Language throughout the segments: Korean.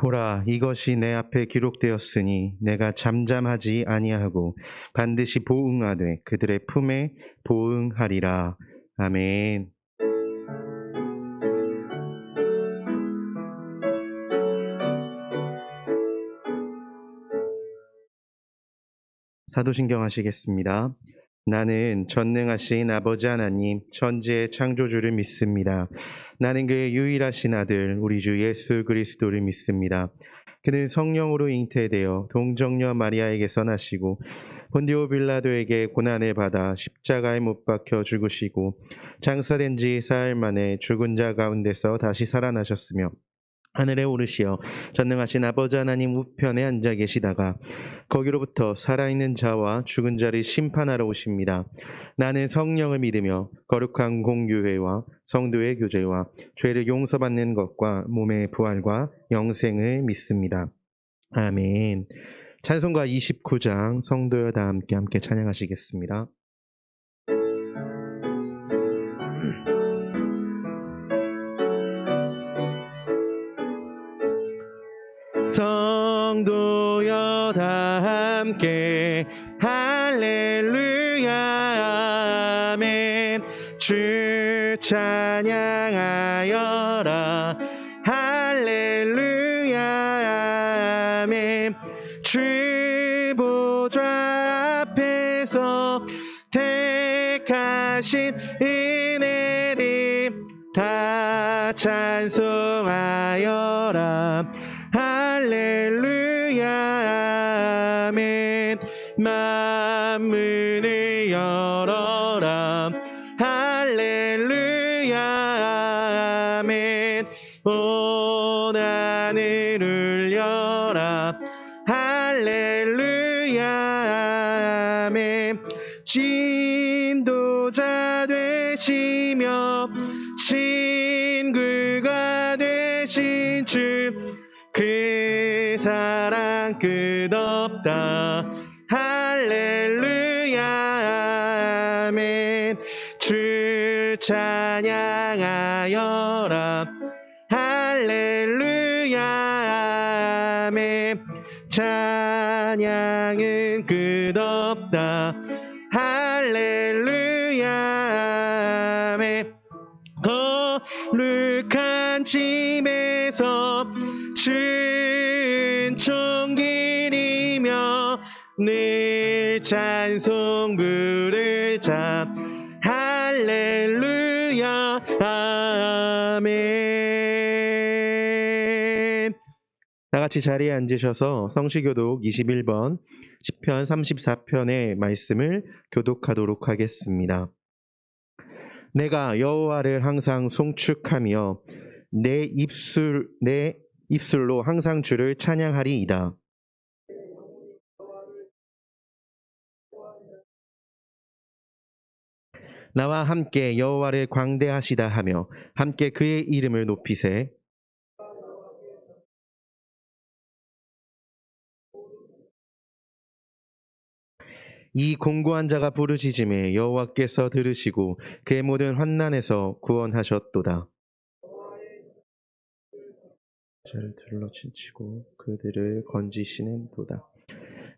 보라, 이것이 내 앞에 기록되었으니 내가 잠잠하지 아니하고 반드시 보응하되 그들의 품에 보응하리라. 아멘. 사도신경 하시겠습니다. 나는 전능하신 아버지 하나님 천지의 창조주를 믿습니다. 나는 그의 유일하신 아들 우리 주 예수 그리스도를 믿습니다. 그는 성령으로 잉태되어 동정녀 마리아에게서 나시고 본디오 빌라도에게 고난을 받아 십자가에 못 박혀 죽으시고 장사된 지 사흘 만에 죽은 자 가운데서 다시 살아나셨으며 하늘에 오르시어 전능하신 아버지 하나님 우편에 앉아 계시다가 거기로부터 살아있는 자와 죽은 자를 심판하러 오십니다. 나는 성령을 믿으며 거룩한 공교회와 성도의 교제와 죄를 용서받는 것과 몸의 부활과 영생을 믿습니다. 아멘. 찬송가 29장 성도여 다 함께 찬양하시겠습니다. 성도여 다 함께 할렐루야 아멘. 주 찬양하여라 할렐루야 아멘. 주 보좌 앞에서 택하신 은혜를 다 찬송하여라 할렐루야 아멘. 만문을 열어라 할렐루야 아멘. 온 하늘 울려라 할렐루야 아멘. 진도자 되시며 친구가 되신 주 그 사랑 끝없다 할렐루야 아멘. 주 찬양하여라 할렐루야 아멘. 찬양은 끝없다 할렐루야 아멘. 거룩한 집에서 은총 기리며 늘 찬송 부르자 할렐루야 아멘. 다같이 자리에 앉으셔서 성시교독 21번 시편 34편의 말씀을 교독하도록 하겠습니다. 내가 여호와를 항상 송축하며 내 입술로 항상 주를 찬양하리이다. 나와 함께 여호와를 광대하시다 하며 함께 그의 이름을 높이세. 이 공고한 자가 부르짖음에 여호와께서 들으시고 그의 모든 환난에서 구원하셨도다. 저를 둘러치고 그들을 건지시는 도다.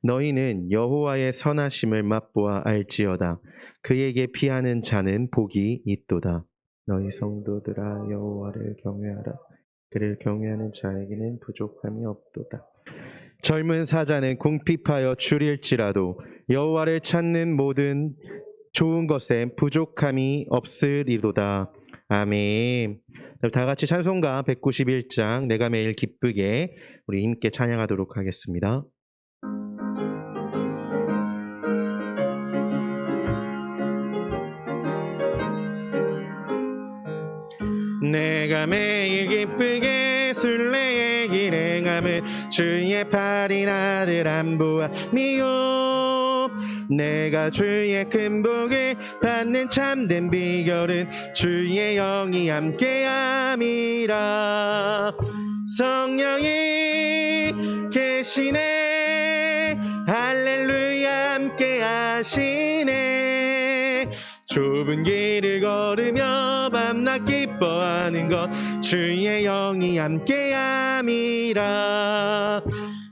너희는 여호와의 선하심을 맛보아 알지어다. 그에게 피하는 자는 복이 있도다. 너희 성도들아 여호와를 경외하라. 그를 경외하는 자에게는 부족함이 없도다. 젊은 사자는 궁핍하여 줄일지라도 여호와를 찾는 모든 좋은 것에 부족함이 없으리로다. 아멘. 다 같이 찬송가 191장 내가 매일 기쁘게 우리 함께 찬양하도록 하겠습니다. 내가 매일 기쁘게 순례의 길에 가면 주의 팔이 나를 안보함이요. 내가 주의 큰 복을 받는 참된 비결은 주의 영이 함께함이라. 성령이 계시네 할렐루야 함께하시네. 좁은 길을 걸으며 밤낮 기뻐하는 것 주의 영이 함께함이라.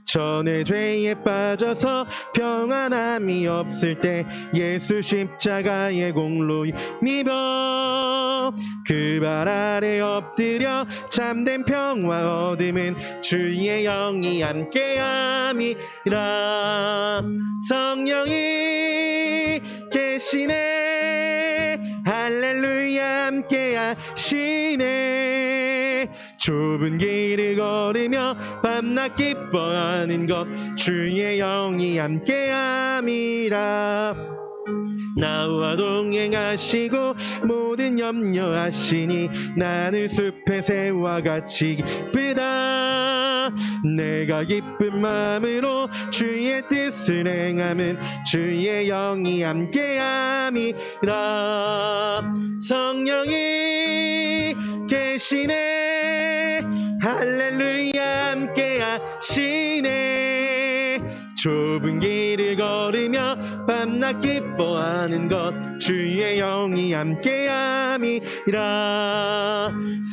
전에 죄에 빠져서 평안함이 없을 때 예수 십자가의 공로 힘입어 그 발 아래 엎드려 참된 평화 얻음은 주의 영이 함께함이라. 성령이 계시네 할렐루야 함께하시네. 좁은 길을 걸으며 밤낮 기뻐하는 것 주의 영이 함께함이라. 나와 동행하시고 모든 염려하시니 나는 숲의 새와 같이 기쁘다. 내가 기쁜 마음으로 주의 뜻을 행함은 주의 영이 함께함이라. 성령이 계시네 할렐루야 함께하시네. 좁은 길을 걸으며 밤낮 기뻐하는 것 주의 영이 함께함이라.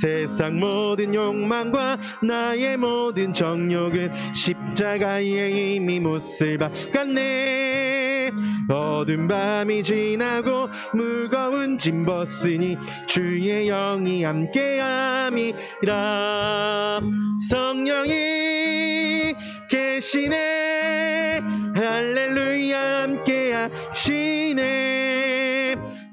세상 모든 욕망과 나의 모든 정욕은 십자가에 이미 못을 박았네. 어두운 밤이 지나고 무거운 짐 벗으니 주의 영이 함께함이라. 성령이 계시네 할렐루야 함께하시네.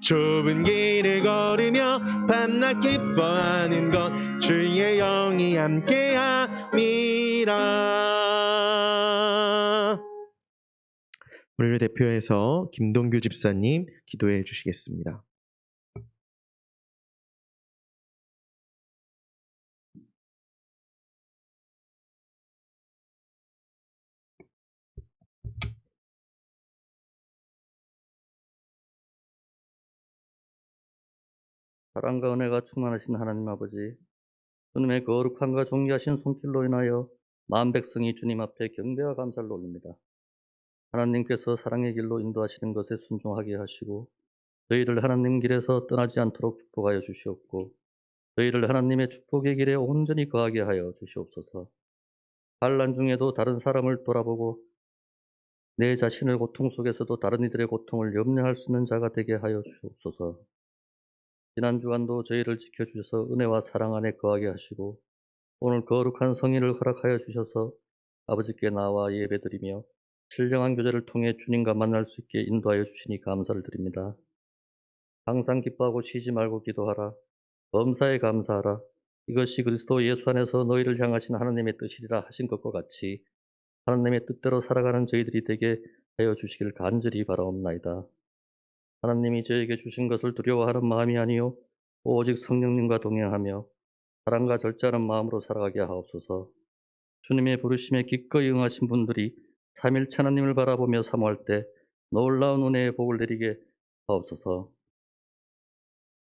좁은 길을 걸으며 밤낮 기뻐하는 것 주의 영이 함께함이라. 우리를 대표해서 김동규 집사님 기도해 주시겠습니다. 사랑과 은혜가 충만하신 하나님 아버지, 주님의 거룩함과 존귀하신 손길로 인하여 마음 백성이 주님 앞에 경배와 감사를 올립니다. 하나님께서 사랑의 길로 인도하시는 것에 순종하게 하시고 저희를 하나님 길에서 떠나지 않도록 축복하여 주시옵고 저희를 하나님의 축복의 길에 온전히 거하게 하여 주시옵소서. 환난 중에도 다른 사람을 돌아보고 내 자신의 고통 속에서도 다른 이들의 고통을 염려할 수 있는 자가 되게 하여 주옵소서. 지난 주간도 저희를 지켜주셔서 은혜와 사랑 안에 거하게 하시고 오늘 거룩한 성인을 허락하여 주셔서 아버지께 나와 예배드리며 신령한 교제를 통해 주님과 만날 수 있게 인도하여 주시니 감사를 드립니다. 항상 기뻐하고 쉬지 말고 기도하라. 범사에 감사하라. 이것이 그리스도 예수 안에서 너희를 향하신 하나님의 뜻이리라 하신 것과 같이 하나님의 뜻대로 살아가는 저희들이 되게 하여 주시길 간절히 바라옵나이다. 하나님이 저에게 주신 것을 두려워하는 마음이 아니요 오직 성령님과 동행하며 사랑과 절제하는 마음으로 살아가게 하옵소서. 주님의 부르심에 기꺼이 응하신 분들이 삼일체 하나님을 바라보며 사모할 때 놀라운 은혜의 복을 내리게 하옵소서.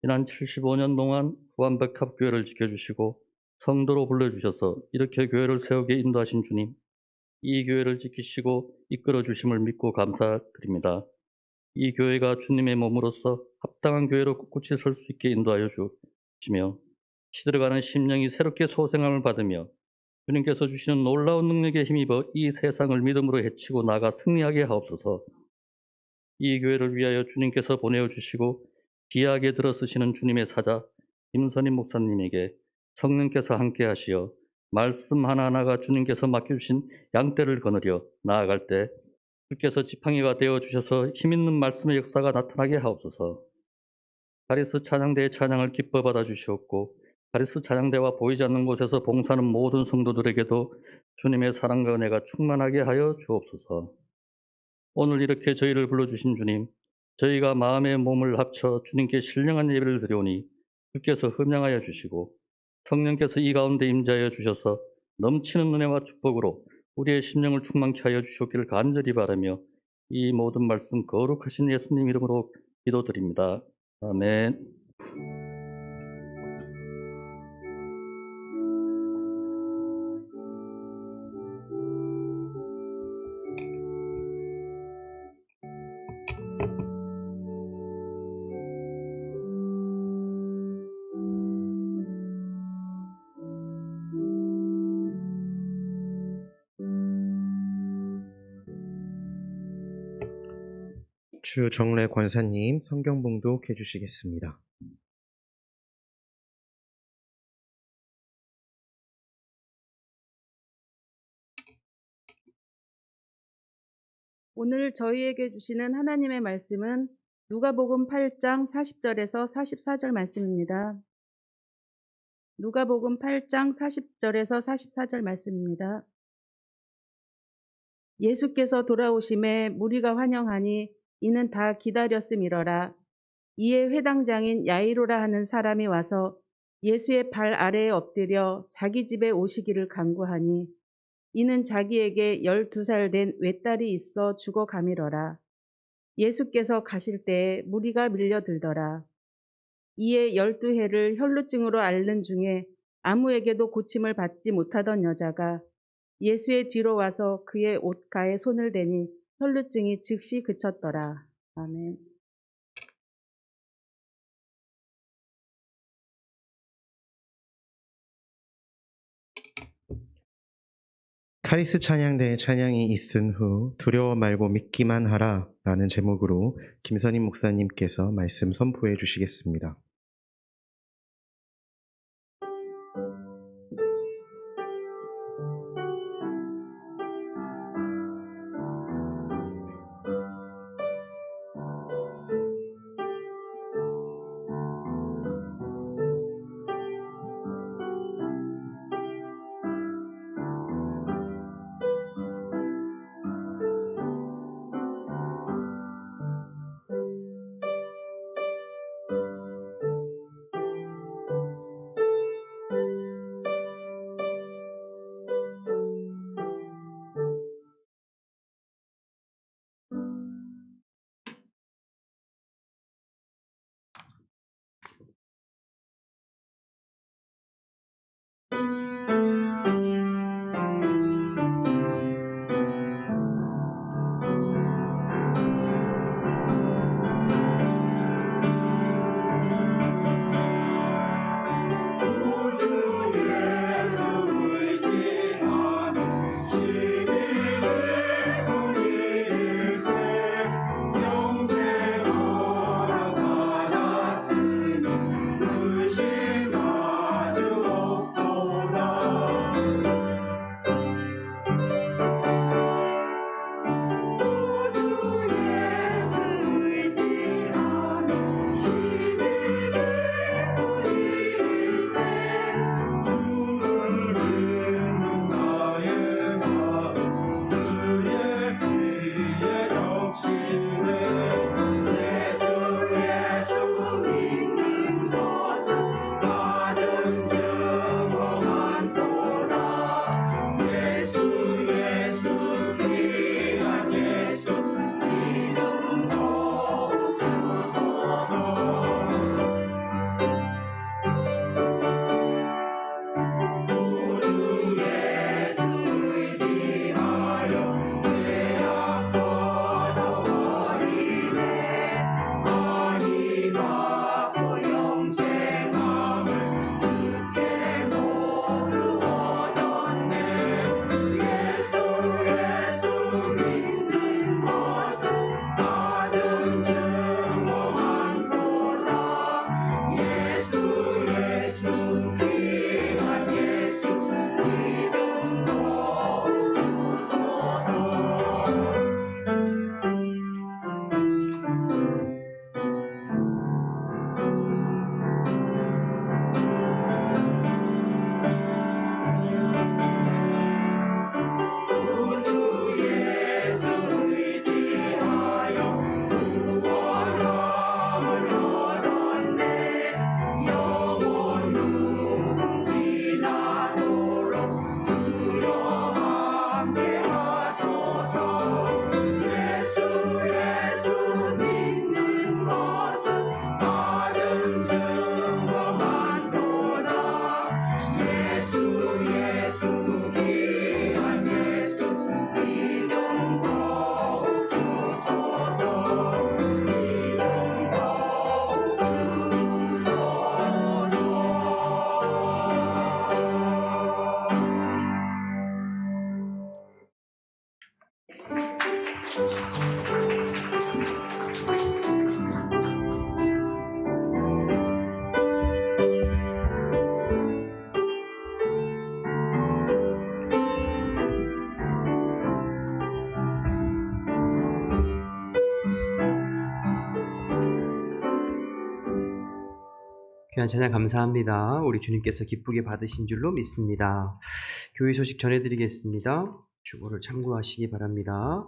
지난 75년 동안 후한백합교회를 지켜주시고 성도로 불러주셔서 이렇게 교회를 세우게 인도하신 주님, 이 교회를 지키시고 이끌어 주심을 믿고 감사드립니다. 이 교회가 주님의 몸으로서 합당한 교회로 꿋꿋이 설 수 있게 인도하여 주시며 시들어가는 심령이 새롭게 소생함을 받으며 주님께서 주시는 놀라운 능력에 힘입어 이 세상을 믿음으로 헤치고 나아가 승리하게 하옵소서. 이 교회를 위하여 주님께서 보내어 주시고 귀하게 들어쓰시는 주님의 사자 김선임 목사님에게 성령께서 함께 하시어 말씀 하나하나가 주님께서 맡겨주신 양떼를 거느려 나아갈 때 주께서 지팡이가 되어 주셔서 힘있는 말씀의 역사가 나타나게 하옵소서. 가리스 찬양대의 찬양을 기뻐 받아 주시옵고 가리스 찬양대와 보이지 않는 곳에서 봉사하는 모든 성도들에게도 주님의 사랑과 은혜가 충만하게 하여 주옵소서. 오늘 이렇게 저희를 불러주신 주님, 저희가 마음의 몸을 합쳐 주님께 신령한 예배를 드려오니 주께서 흠양하여 주시고 성령께서 이 가운데 임재하여 주셔서 넘치는 은혜와 축복으로 우리의 심령을 충만케 하여 주시옵기를 간절히 바라며 이 모든 말씀 거룩하신 예수님 이름으로 기도드립니다. 아멘. 주 정래 권사님 성경 봉독해 주시겠습니다. 오늘 저희에게 주시는 하나님의 말씀은 누가복음 8장 40절에서 44절 말씀입니다. 누가복음 8장 40절에서 44절 말씀입니다. 예수께서 돌아오심에 무리가 환영하니 이는 다 기다렸음이러라. 이에 회당장인 야이로라 하는 사람이 와서 예수의 발 아래에 엎드려 자기 집에 오시기를 간구하니 이는 자기에게 12살 된 외딸이 있어 죽어가미러라. 예수께서 가실 때에 무리가 밀려들더라. 이에 12해를 혈루증으로 앓는 중에 아무에게도 고침을 받지 못하던 여자가 예수의 뒤로 와서 그의 옷가에 손을 대니 혈루증이 즉시 그쳤더라. 아멘. 카리스 찬양대의 찬양이 있은 후 두려워 말고 믿기만 하라 라는 제목으로 김선임 목사님께서 말씀 선포해 주시겠습니다. 귀한 찬양 감사합니다. 우리 주님께서 기쁘게 받으신 줄로 믿습니다. 교회 소식 전해드리겠습니다. 주보를 참고하시기 바랍니다.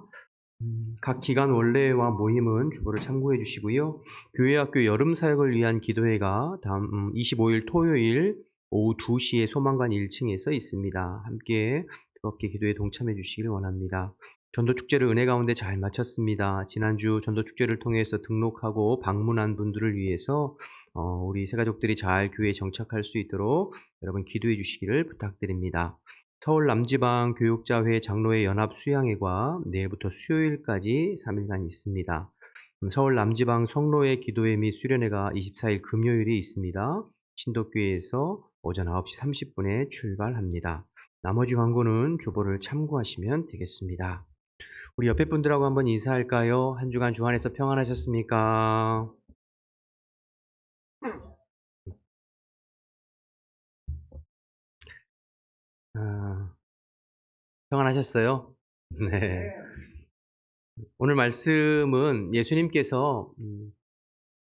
각 기간 원래와 모임은 주보를 참고해 주시고요. 교회학교 여름 사역을 위한 기도회가 다음 25일 토요일 오후 2시에 소망관 1층에서 있습니다. 함께 뜨겁게 기도에 동참해 주시길 원합니다. 전도축제를 은혜 가운데 잘 마쳤습니다. 지난주 전도축제를 통해서 등록하고 방문한 분들을 위해서 우리 새가족들이 잘 교회에 정착할 수 있도록 여러분 기도해 주시기를 부탁드립니다. 서울 남지방 교육자회 장로회 연합 수양회가 내일부터 수요일까지 3일간 있습니다. 서울 남지방 성로회 기도회 및 수련회가 24일 금요일에 있습니다. 신덕교회에서 오전 9시 30분에 출발합니다. 나머지 광고는 주보를 참고하시면 되겠습니다. 우리 옆에 분들하고 한번 인사할까요? 한 주간 주 안에서 평안하셨습니까? 평안하셨어요? 네. 오늘 말씀은 예수님께서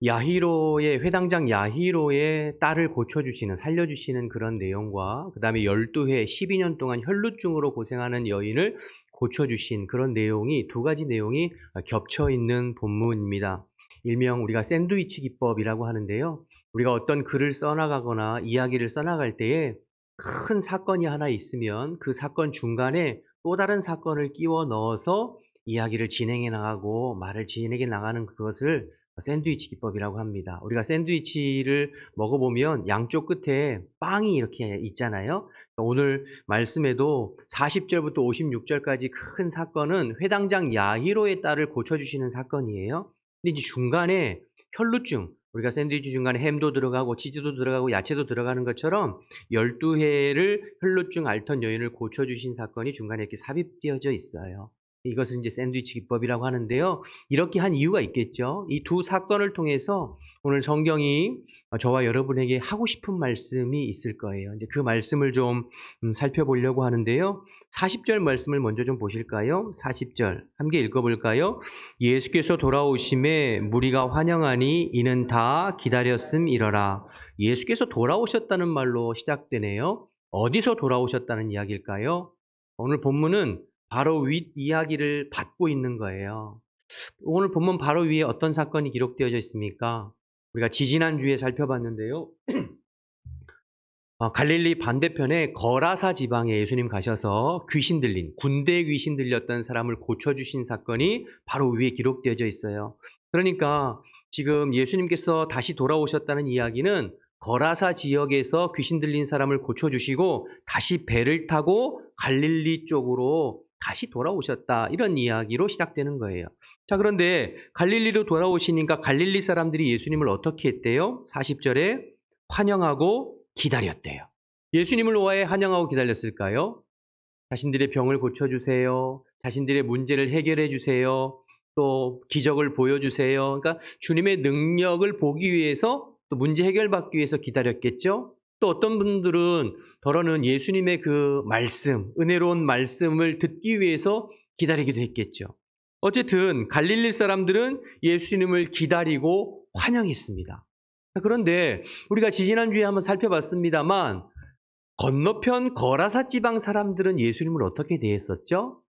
야히로의 회당장 야히로의 딸을 고쳐주시는 살려주시는 그런 내용과 그 다음에 12회 12년 동안 혈루증으로 고생하는 여인을 고쳐주신 그런 내용이 두 가지 내용이 겹쳐 있는 본문입니다. 일명 우리가 샌드위치 기법이라고 하는데요. 우리가 어떤 글을 써나가거나 이야기를 써나갈 때에 큰 사건이 하나 있으면 그 사건 중간에 또 다른 사건을 끼워 넣어서 이야기를 진행해 나가고 말을 진행해 나가는 그것을 샌드위치 기법이라고 합니다. 우리가 샌드위치를 먹어보면 양쪽 끝에 빵이 이렇게 있잖아요. 오늘 말씀에도 40절부터 56절까지 큰 사건은 회당장 야히로의 딸을 고쳐주시는 사건이에요. 근데 이제 중간에 혈루증, 우리가 샌드위치 중간에 햄도 들어가고 치즈도 들어가고 야채도 들어가는 것처럼 12회를 혈루증 앓던 여인을 고쳐주신 사건이 중간에 이렇게 삽입되어져 있어요. 이것은 이제 샌드위치 기법이라고 하는데요. 이렇게 한 이유가 있겠죠. 이 두 사건을 통해서 오늘 성경이 저와 여러분에게 하고 싶은 말씀이 있을 거예요. 이제 그 말씀을 좀 살펴보려고 하는데요. 40절 말씀을 먼저 좀 보실까요? 40절 함께 읽어볼까요? 예수께서 돌아오심에 무리가 환영하니 이는 다 기다렸음이러라. 예수께서 돌아오셨다는 말로 시작되네요. 어디서 돌아오셨다는 이야기일까요? 오늘 본문은 바로 윗 이야기를 받고 있는 거예요. 오늘 본문 바로 위에 어떤 사건이 기록되어져 있습니까? 우리가 지지난주에 살펴봤는데요. 갈릴리 반대편에 거라사 지방에 예수님 가셔서 귀신 들린, 군대 귀신 들렸던 사람을 고쳐주신 사건이 바로 위에 기록되어져 있어요. 그러니까 지금 예수님께서 다시 돌아오셨다는 이야기는 거라사 지역에서 귀신 들린 사람을 고쳐주시고 다시 배를 타고 갈릴리 쪽으로 다시 돌아오셨다. 이런 이야기로 시작되는 거예요. 자, 그런데 갈릴리로 돌아오시니까 갈릴리 사람들이 예수님을 어떻게 했대요? 40절에 환영하고 기다렸대요. 예수님을 왜 환영하고 기다렸을까요? 자신들의 병을 고쳐주세요. 자신들의 문제를 해결해 주세요. 또 기적을 보여주세요. 그러니까 주님의 능력을 보기 위해서 또 문제 해결받기 위해서 기다렸겠죠. 또 어떤 분들은 더러는 예수님의 그 말씀, 은혜로운 말씀을 듣기 위해서 기다리기도 했겠죠. 어쨌든 갈릴리 사람들은 예수님을 기다리고 환영했습니다. 그런데 우리가 지지난주에 한번 살펴봤습니다만 건너편 거라사 지방 사람들은 예수님을 어떻게 대했었죠?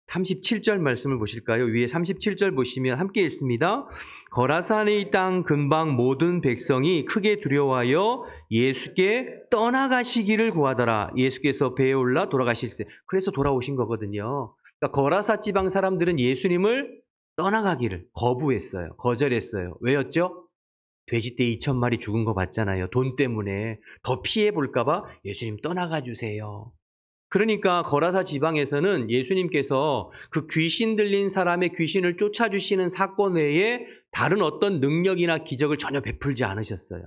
37절 말씀을 보실까요? 위에 37절 보시면 함께 읽습니다. 거라사의 땅 근방 모든 백성이 크게 두려워하여 예수께 떠나가시기를 구하더라. 예수께서 배에 올라 돌아가실세. 그래서 돌아오신 거거든요. 그러니까 거라사 지방 사람들은 예수님을 떠나가기를 거부했어요. 거절했어요. 왜였죠? 돼지떼 2,000마리 죽은 거 봤잖아요. 돈 때문에 더 피해 볼까봐 예수님 떠나가 주세요. 그러니까 거라사 지방에서는 예수님께서 그 귀신 들린 사람의 귀신을 쫓아주시는 사건 외에 다른 어떤 능력이나 기적을 전혀 베풀지 않으셨어요.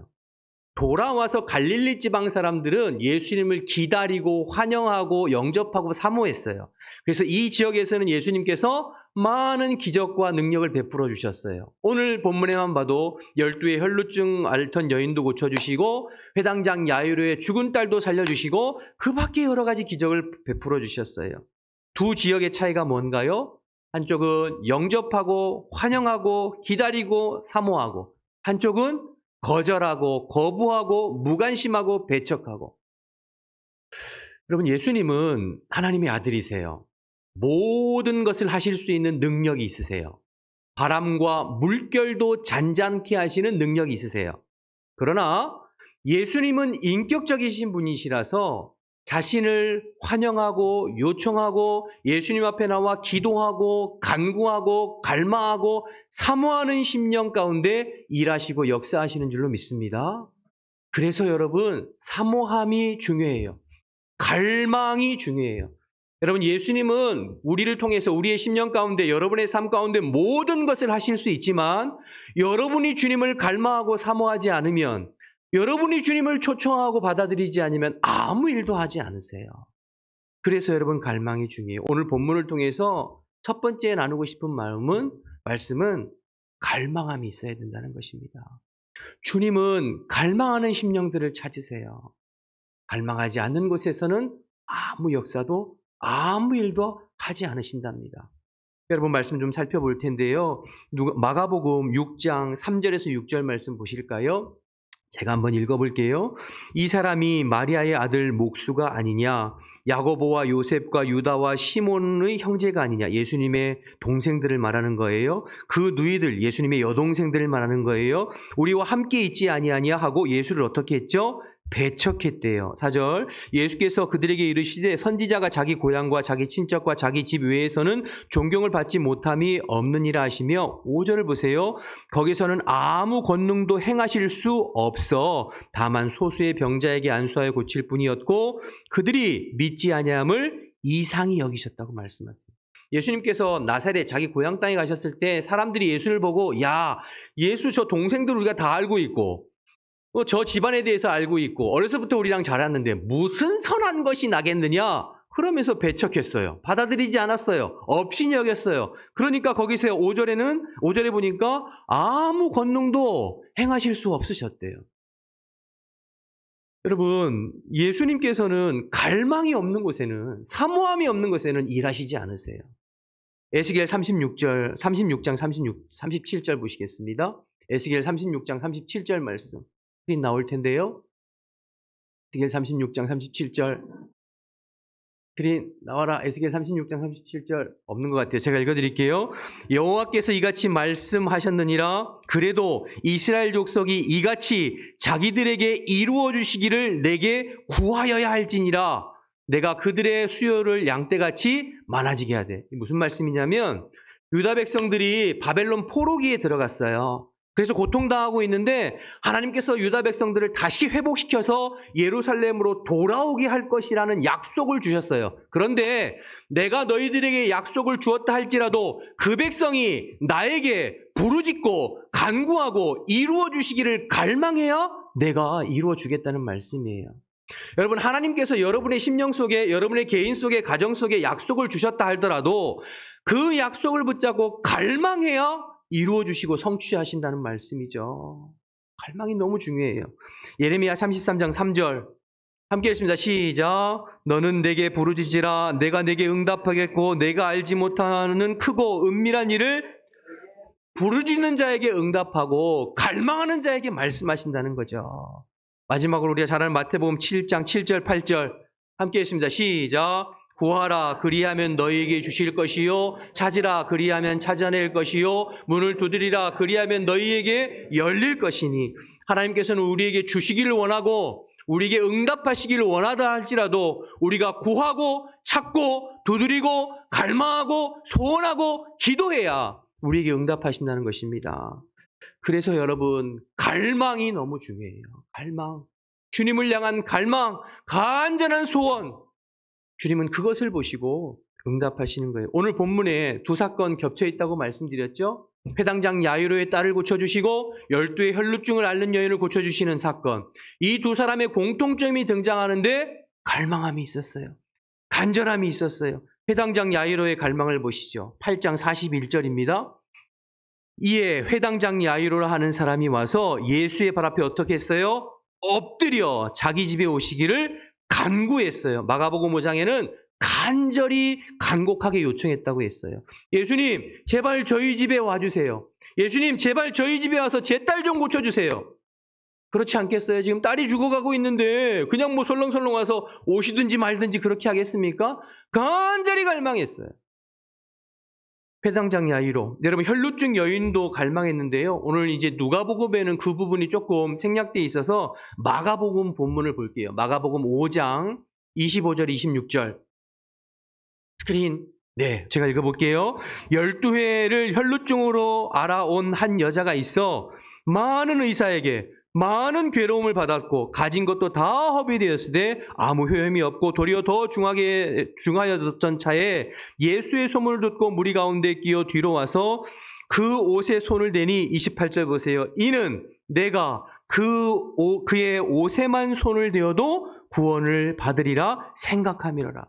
돌아와서 갈릴리 지방 사람들은 예수님을 기다리고 환영하고 영접하고 사모했어요. 그래서 이 지역에서는 예수님께서 많은 기적과 능력을 베풀어 주셨어요. 오늘 본문에만 봐도 12의 혈루증 앓던 여인도 고쳐주시고 회당장 야이로의 죽은 딸도 살려주시고 그 밖에 여러 가지 기적을 베풀어 주셨어요. 두 지역의 차이가 뭔가요? 한쪽은 영접하고 환영하고 기다리고 사모하고, 한쪽은 거절하고 거부하고 무관심하고 배척하고. 여러분, 예수님은 하나님의 아들이세요. 모든 것을 하실 수 있는 능력이 있으세요. 바람과 물결도 잔잔케 하시는 능력이 있으세요. 그러나 예수님은 인격적이신 분이시라서 자신을 환영하고 요청하고 예수님 앞에 나와 기도하고 간구하고 갈망하고 사모하는 심령 가운데 일하시고 역사하시는 줄로 믿습니다. 그래서 여러분, 사모함이 중요해요. 갈망이 중요해요. 여러분, 예수님은 우리를 통해서 우리의 심령 가운데, 여러분의 삶 가운데 모든 것을 하실 수 있지만 여러분이 주님을 갈망하고 사모하지 않으면, 여러분이 주님을 초청하고 받아들이지 않으면 아무 일도 하지 않으세요. 그래서 여러분, 갈망이 중요해요. 오늘 본문을 통해서 첫 번째 나누고 싶은 말씀은 갈망함이 있어야 된다는 것입니다. 주님은 갈망하는 심령들을 찾으세요. 갈망하지 않는 곳에서는 아무 역사도 아무 일도 하지 않으신답니다. 여러분, 말씀 좀 살펴볼 텐데요. 마가복음 6장 3절에서 6절 말씀 보실까요? 제가 한번 읽어볼게요. 이 사람이 마리아의 아들 목수가 아니냐? 야고보와 요셉과 유다와 시몬의 형제가 아니냐? 예수님의 동생들을 말하는 거예요. 그 누이들, 예수님의 여동생들을 말하는 거예요. 우리와 함께 있지 아니하냐 하고 예수를 어떻게 했죠? 배척했대요. 4절, 예수께서 그들에게 이르시되 선지자가 자기 고향과 자기 친척과 자기 집 외에서는 존경을 받지 못함이 없느니라 하시며, 5절을 보세요. 거기서는 아무 권능도 행하실 수 없어 다만 소수의 병자에게 안수하여 고칠 뿐이었고 그들이 믿지 아니함을 이상히 여기셨다고 말씀하셨습니다. 예수님께서 나사렛 자기 고향 땅에 가셨을 때 사람들이 예수를 보고, 야, 예수 저 동생들 우리가 다 알고 있고 저 집안에 대해서 알고 있고 어려서부터 우리랑 자랐는데 무슨 선한 것이 나겠느냐? 그러면서 배척했어요. 받아들이지 않았어요. 업신이 여겼어요. 그러니까 거기서 5절에 보니까 아무 권능도 행하실 수 없으셨대요. 여러분, 예수님께서는 갈망이 없는 곳에는, 사모함이 없는 곳에는 일하시지 않으세요. 에스겔 36장 37절 보시겠습니다. 에스겔 36장 37절 말씀 나올 텐데요. 에스겔 36장 37절. 그린 나와라. 에스겔 36장 37절 없는 것 같아요. 제가 읽어드릴게요. 여호와께서 이같이 말씀하셨느니라. 그래도 이스라엘 족속이 이같이 자기들에게 이루어 주시기를 내게 구하여야 할지니라. 내가 그들의 수요를 양떼같이 많아지게 하되. 무슨 말씀이냐면 유다 백성들이 바벨론 포로기에 들어갔어요. 그래서 고통당하고 있는데 하나님께서 유다 백성들을 다시 회복시켜서 예루살렘으로 돌아오게 할 것이라는 약속을 주셨어요. 그런데 내가 너희들에게 약속을 주었다 할지라도 그 백성이 나에게 부르짖고 간구하고 이루어 주시기를 갈망해야 내가 이루어 주겠다는 말씀이에요. 여러분, 하나님께서 여러분의 심령 속에, 여러분의 개인 속에, 가정 속에 약속을 주셨다 하더라도 그 약속을 붙잡고 갈망해야 이루어 주시고 성취하신다는 말씀이죠. 갈망이 너무 중요해요. 예레미야 33장 3절 함께 읽습니다. 시작. 너는 내게 부르짖으라. 내가 내게 응답하겠고 내가 알지 못하는 크고 은밀한 일을 부르짖는 자에게 응답하고 갈망하는 자에게 말씀하신다는 거죠. 마지막으로 우리가 잘 아는 마태복음 7장 7절 8절 함께 읽습니다. 시작. 구하라 그리하면 너희에게 주실 것이요 찾으라 그리하면 찾아낼 것이요 문을 두드리라 그리하면 너희에게 열릴 것이니. 하나님께서는 우리에게 주시기를 원하고 우리에게 응답하시기를 원하다 할지라도 우리가 구하고 찾고 두드리고 갈망하고 소원하고 기도해야 우리에게 응답하신다는 것입니다. 그래서 여러분, 갈망이 너무 중요해요. 갈망, 주님을 향한 갈망, 간절한 소원, 주님은 그것을 보시고 응답하시는 거예요. 오늘 본문에 두 사건 겹쳐 있다고 말씀드렸죠. 회당장 야이로의 딸을 고쳐주시고 12의 혈루증을 앓는 여인을 고쳐주시는 사건. 이 두 사람의 공통점이 등장하는데 갈망함이 있었어요. 간절함이 있었어요. 회당장 야이로의 갈망을 보시죠. 8장 41절입니다. 이에 회당장 야이로라 하는 사람이 와서 예수의 발 앞에 어떻게 했어요? 엎드려 자기 집에 오시기를 간구했어요. 마가복음 5장에는 간절히 간곡하게 요청했다고 했어요. 예수님, 제발 저희 집에 와주세요. 예수님, 제발 저희 집에 와서 제 딸 좀 고쳐주세요. 그렇지 않겠어요? 지금 딸이 죽어가고 있는데 그냥 뭐 설렁설렁 와서 오시든지 말든지 그렇게 하겠습니까? 간절히 갈망했어요. 회당장 야이로. 여러분 혈루증 여인도 갈망했는데요. 오늘 이제 누가복음에는 그 부분이 조금 생략되어 있어서 마가복음 본문을 볼게요. 마가복음 5장 25절 26절. 스크린. 네, 제가 읽어볼게요. 12회를 혈루증으로 알아온 한 여자가 있어 많은 의사에게 많은 괴로움을 받았고 가진 것도 다 허비되었으되 아무 효험이 없고 도리어 더 중하여졌던 차에 예수의 소문을 듣고 무리 가운데 끼어 뒤로 와서 그 옷에 손을 대니 28절 보세요. 이는 내가 그의 옷에만 손을 대어도 구원을 받으리라 생각함이로라.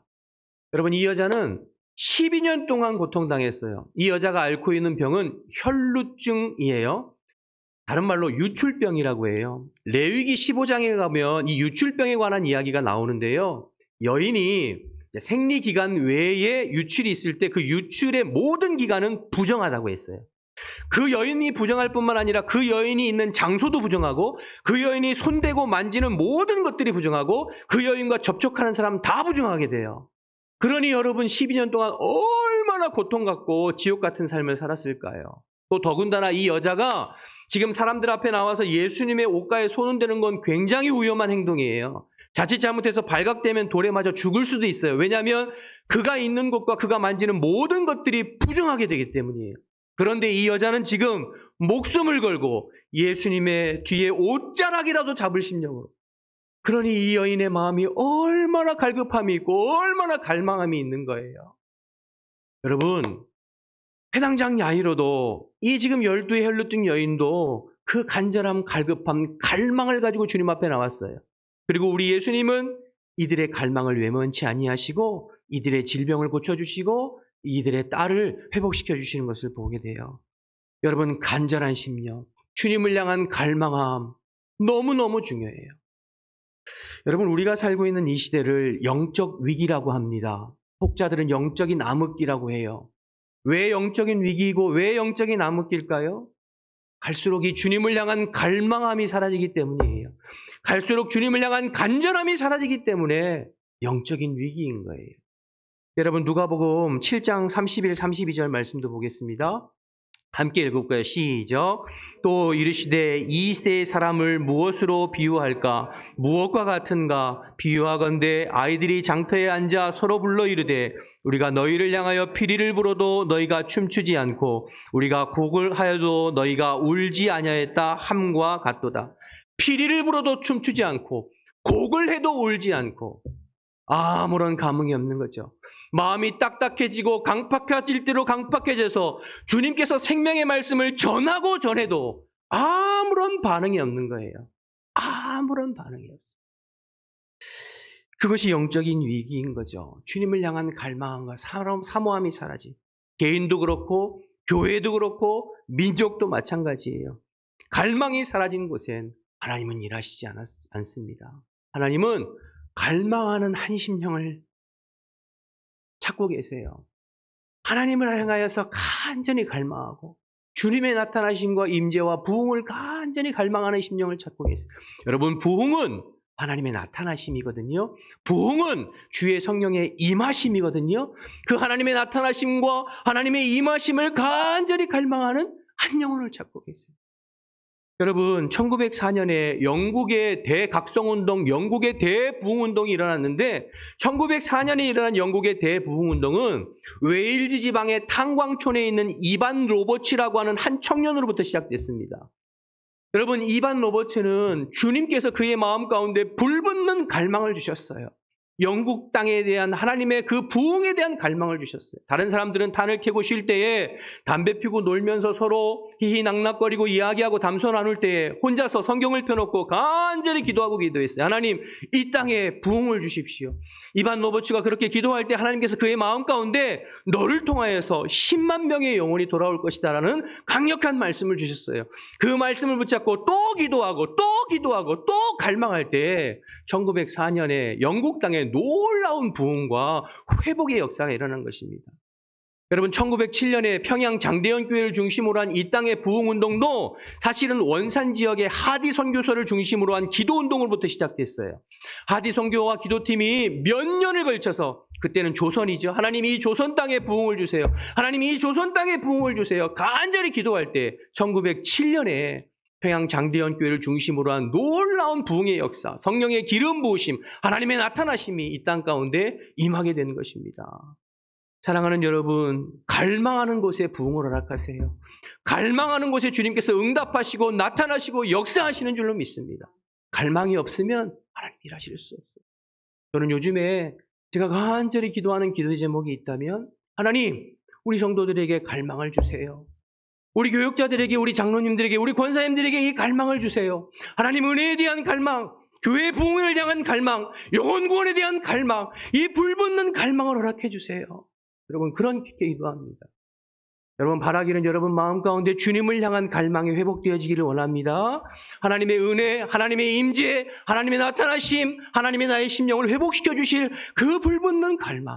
여러분 이 여자는 12년 동안 고통당했어요. 이 여자가 앓고 있는 병은 혈루증이에요. 다른 말로 유출병이라고 해요. 레위기 15장에 가면 이 유출병에 관한 이야기가 나오는데요. 여인이 생리기간 외에 유출이 있을 때 그 유출의 모든 기간은 부정하다고 했어요. 그 여인이 부정할 뿐만 아니라 그 여인이 있는 장소도 부정하고 그 여인이 손대고 만지는 모든 것들이 부정하고 그 여인과 접촉하는 사람 다 부정하게 돼요. 그러니 여러분 12년 동안 얼마나 고통받고 지옥 같은 삶을 살았을까요? 또 더군다나 이 여자가 지금 사람들 앞에 나와서 예수님의 옷가에 손을 대는 건 굉장히 위험한 행동이에요. 자칫 잘못해서 발각되면 돌에 맞아 죽을 수도 있어요. 왜냐하면 그가 있는 곳과 그가 만지는 모든 것들이 부정하게 되기 때문이에요. 그런데 이 여자는 지금 목숨을 걸고 예수님의 뒤에 옷자락이라도 잡을 심령으로. 그러니 이 여인의 마음이 얼마나 갈급함이 있고 얼마나 갈망함이 있는 거예요. 여러분 회당장 야이로도 이 지금 12의 혈루증 여인도 그 간절함, 갈급함, 갈망을 가지고 주님 앞에 나왔어요. 그리고 우리 예수님은 이들의 갈망을 외면치 아니하시고 이들의 질병을 고쳐주시고 이들의 딸을 회복시켜 주시는 것을 보게 돼요. 여러분 간절한 심령, 주님을 향한 갈망함 너무너무 중요해요. 여러분 우리가 살고 있는 이 시대를 영적 위기라고 합니다. 혹자들은 영적인 암흑기라고 해요. 왜 영적인 위기이고 왜 영적인 암흑기일까요? 갈수록 이 주님을 향한 갈망함이 사라지기 때문이에요. 갈수록 주님을 향한 간절함이 사라지기 때문에 영적인 위기인 거예요. 여러분 누가복음 7장 31, 32절 말씀도 보겠습니다. 함께 읽을까요? 시작. 또 이르시되 이 세의 사람을 무엇으로 비유할까? 무엇과 같은가? 비유하건대 아이들이 장터에 앉아 서로 불러 이르되 우리가 너희를 향하여 피리를 불어도 너희가 춤추지 않고 우리가 곡을 하여도 너희가 울지 아니하였다 함과 같도다. 피리를 불어도 춤추지 않고 곡을 해도 울지 않고 아무런 감흥이 없는 거죠. 마음이 딱딱해지고 강팍해질 대로 강팍해져서 주님께서 생명의 말씀을 전하고 전해도 아무런 반응이 없는 거예요. 아무런 반응이 없어요. 그것이 영적인 위기인 거죠. 주님을 향한 갈망과 사모함이 사라진. 개인도 그렇고 교회도 그렇고 민족도 마찬가지예요. 갈망이 사라진 곳엔 하나님은 일하시지 않습니다. 하나님은 갈망하는 한 심령을 찾고 계세요. 하나님을 향하여서 간절히 갈망하고 주님의 나타나심과 임재와 부흥을 간절히 갈망하는 심령을 찾고 계세요. 여러분 부흥은 하나님의 나타나심이거든요. 부흥은 주의 성령의 임하심이거든요. 그 하나님의 나타나심과 하나님의 임하심을 간절히 갈망하는 한 영혼을 찾고 계세요. 여러분 1904년에 영국의 대각성운동, 영국의 대부흥운동이 일어났는데 1904년에 일어난 영국의 대부흥운동은 웨일즈 지방의 탄광촌에 있는 이반 로버츠라고 하는 한 청년으로부터 시작됐습니다. 여러분 이반 로버츠는 주님께서 그의 마음 가운데 불붙는 갈망을 주셨어요. 영국 땅에 대한 하나님의 그 부흥에 대한 갈망을 주셨어요. 다른 사람들은 단을 켜고 쉴 때에 담배 피고 놀면서 서로 히히낙낙거리고 이야기하고 담소 나눌 때에 혼자서 성경을 펴놓고 간절히 기도하고 기도했어요. 하나님 이 땅에 부흥을 주십시오. 이반 로버츠가 그렇게 기도할 때 하나님께서 그의 마음 가운데 너를 통하여서 10만 명의 영혼이 돌아올 것이다 라는 강력한 말씀을 주셨어요. 그 말씀을 붙잡고 또 기도하고 또 갈망할 때 1904년에 영국 땅에 놀라운 부흥과 회복의 역사가 일어난 것입니다. 여러분 1907년에 평양 장대현 교회를 중심으로 한 이 땅의 부흥운동도 사실은 원산 지역의 하디 선교사를 중심으로 한 기도운동으로부터 시작됐어요. 하디 선교와 기도팀이 몇 년을 걸쳐서 그때는 조선이죠. 하나님 이 조선 땅에 부흥을 주세요. 하나님 이 조선 땅에 부흥을 주세요. 간절히 기도할 때 1907년에 평양 장대현 교회를 중심으로 한 놀라운 부흥의 역사, 성령의 기름 부으심, 하나님의 나타나심이 이 땅 가운데 임하게 되는 것입니다. 사랑하는 여러분, 갈망하는 곳에 부흥을 허락하세요. 갈망하는 곳에 주님께서 응답하시고 나타나시고 역사하시는 줄로 믿습니다. 갈망이 없으면 하나님 일하실 수 없어요. 저는 요즘에 제가 간절히 기도하는 기도 제목이 있다면 하나님, 우리 성도들에게 갈망을 주세요. 우리 교육자들에게, 우리 장로님들에게, 우리 권사님들에게 이 갈망을 주세요. 하나님 은혜에 대한 갈망, 교회 부흥을 향한 갈망, 영혼 구원에 대한 갈망, 이 불붙는 갈망을 허락해 주세요. 여러분 그렇게 기도합니다. 여러분 바라기는 여러분 마음 가운데 주님을 향한 갈망이 회복되어지기를 원합니다. 하나님의 은혜, 하나님의 임재, 하나님의 나타나심, 하나님의 나의 심령을 회복시켜 주실 그 불붙는 갈망,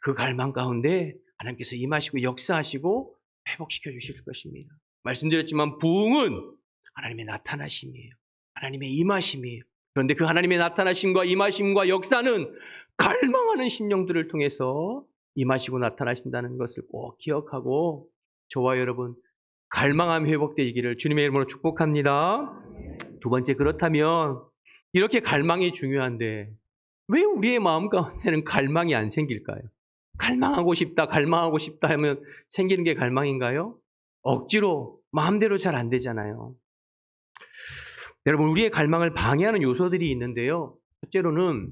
그 갈망 가운데 하나님께서 임하시고 역사하시고 회복시켜 주실 것입니다. 말씀드렸지만 부흥은 하나님의 나타나심이에요. 하나님의 임하심이에요. 그런데 그 하나님의 나타나심과 임하심과 역사는 갈망하는 심령들을 통해서 임하시고 나타나신다는 것을 꼭 기억하고 저와 여러분 갈망함이 회복되기를 주님의 이름으로 축복합니다. 두 번째, 그렇다면 이렇게 갈망이 중요한데 왜 우리의 마음 가운데는 갈망이 안 생길까요? 갈망하고 싶다 하면 생기는 게 갈망인가요? 억지로 마음대로 잘 안 되잖아요. 여러분 우리의 갈망을 방해하는 요소들이 있는데요. 첫째로는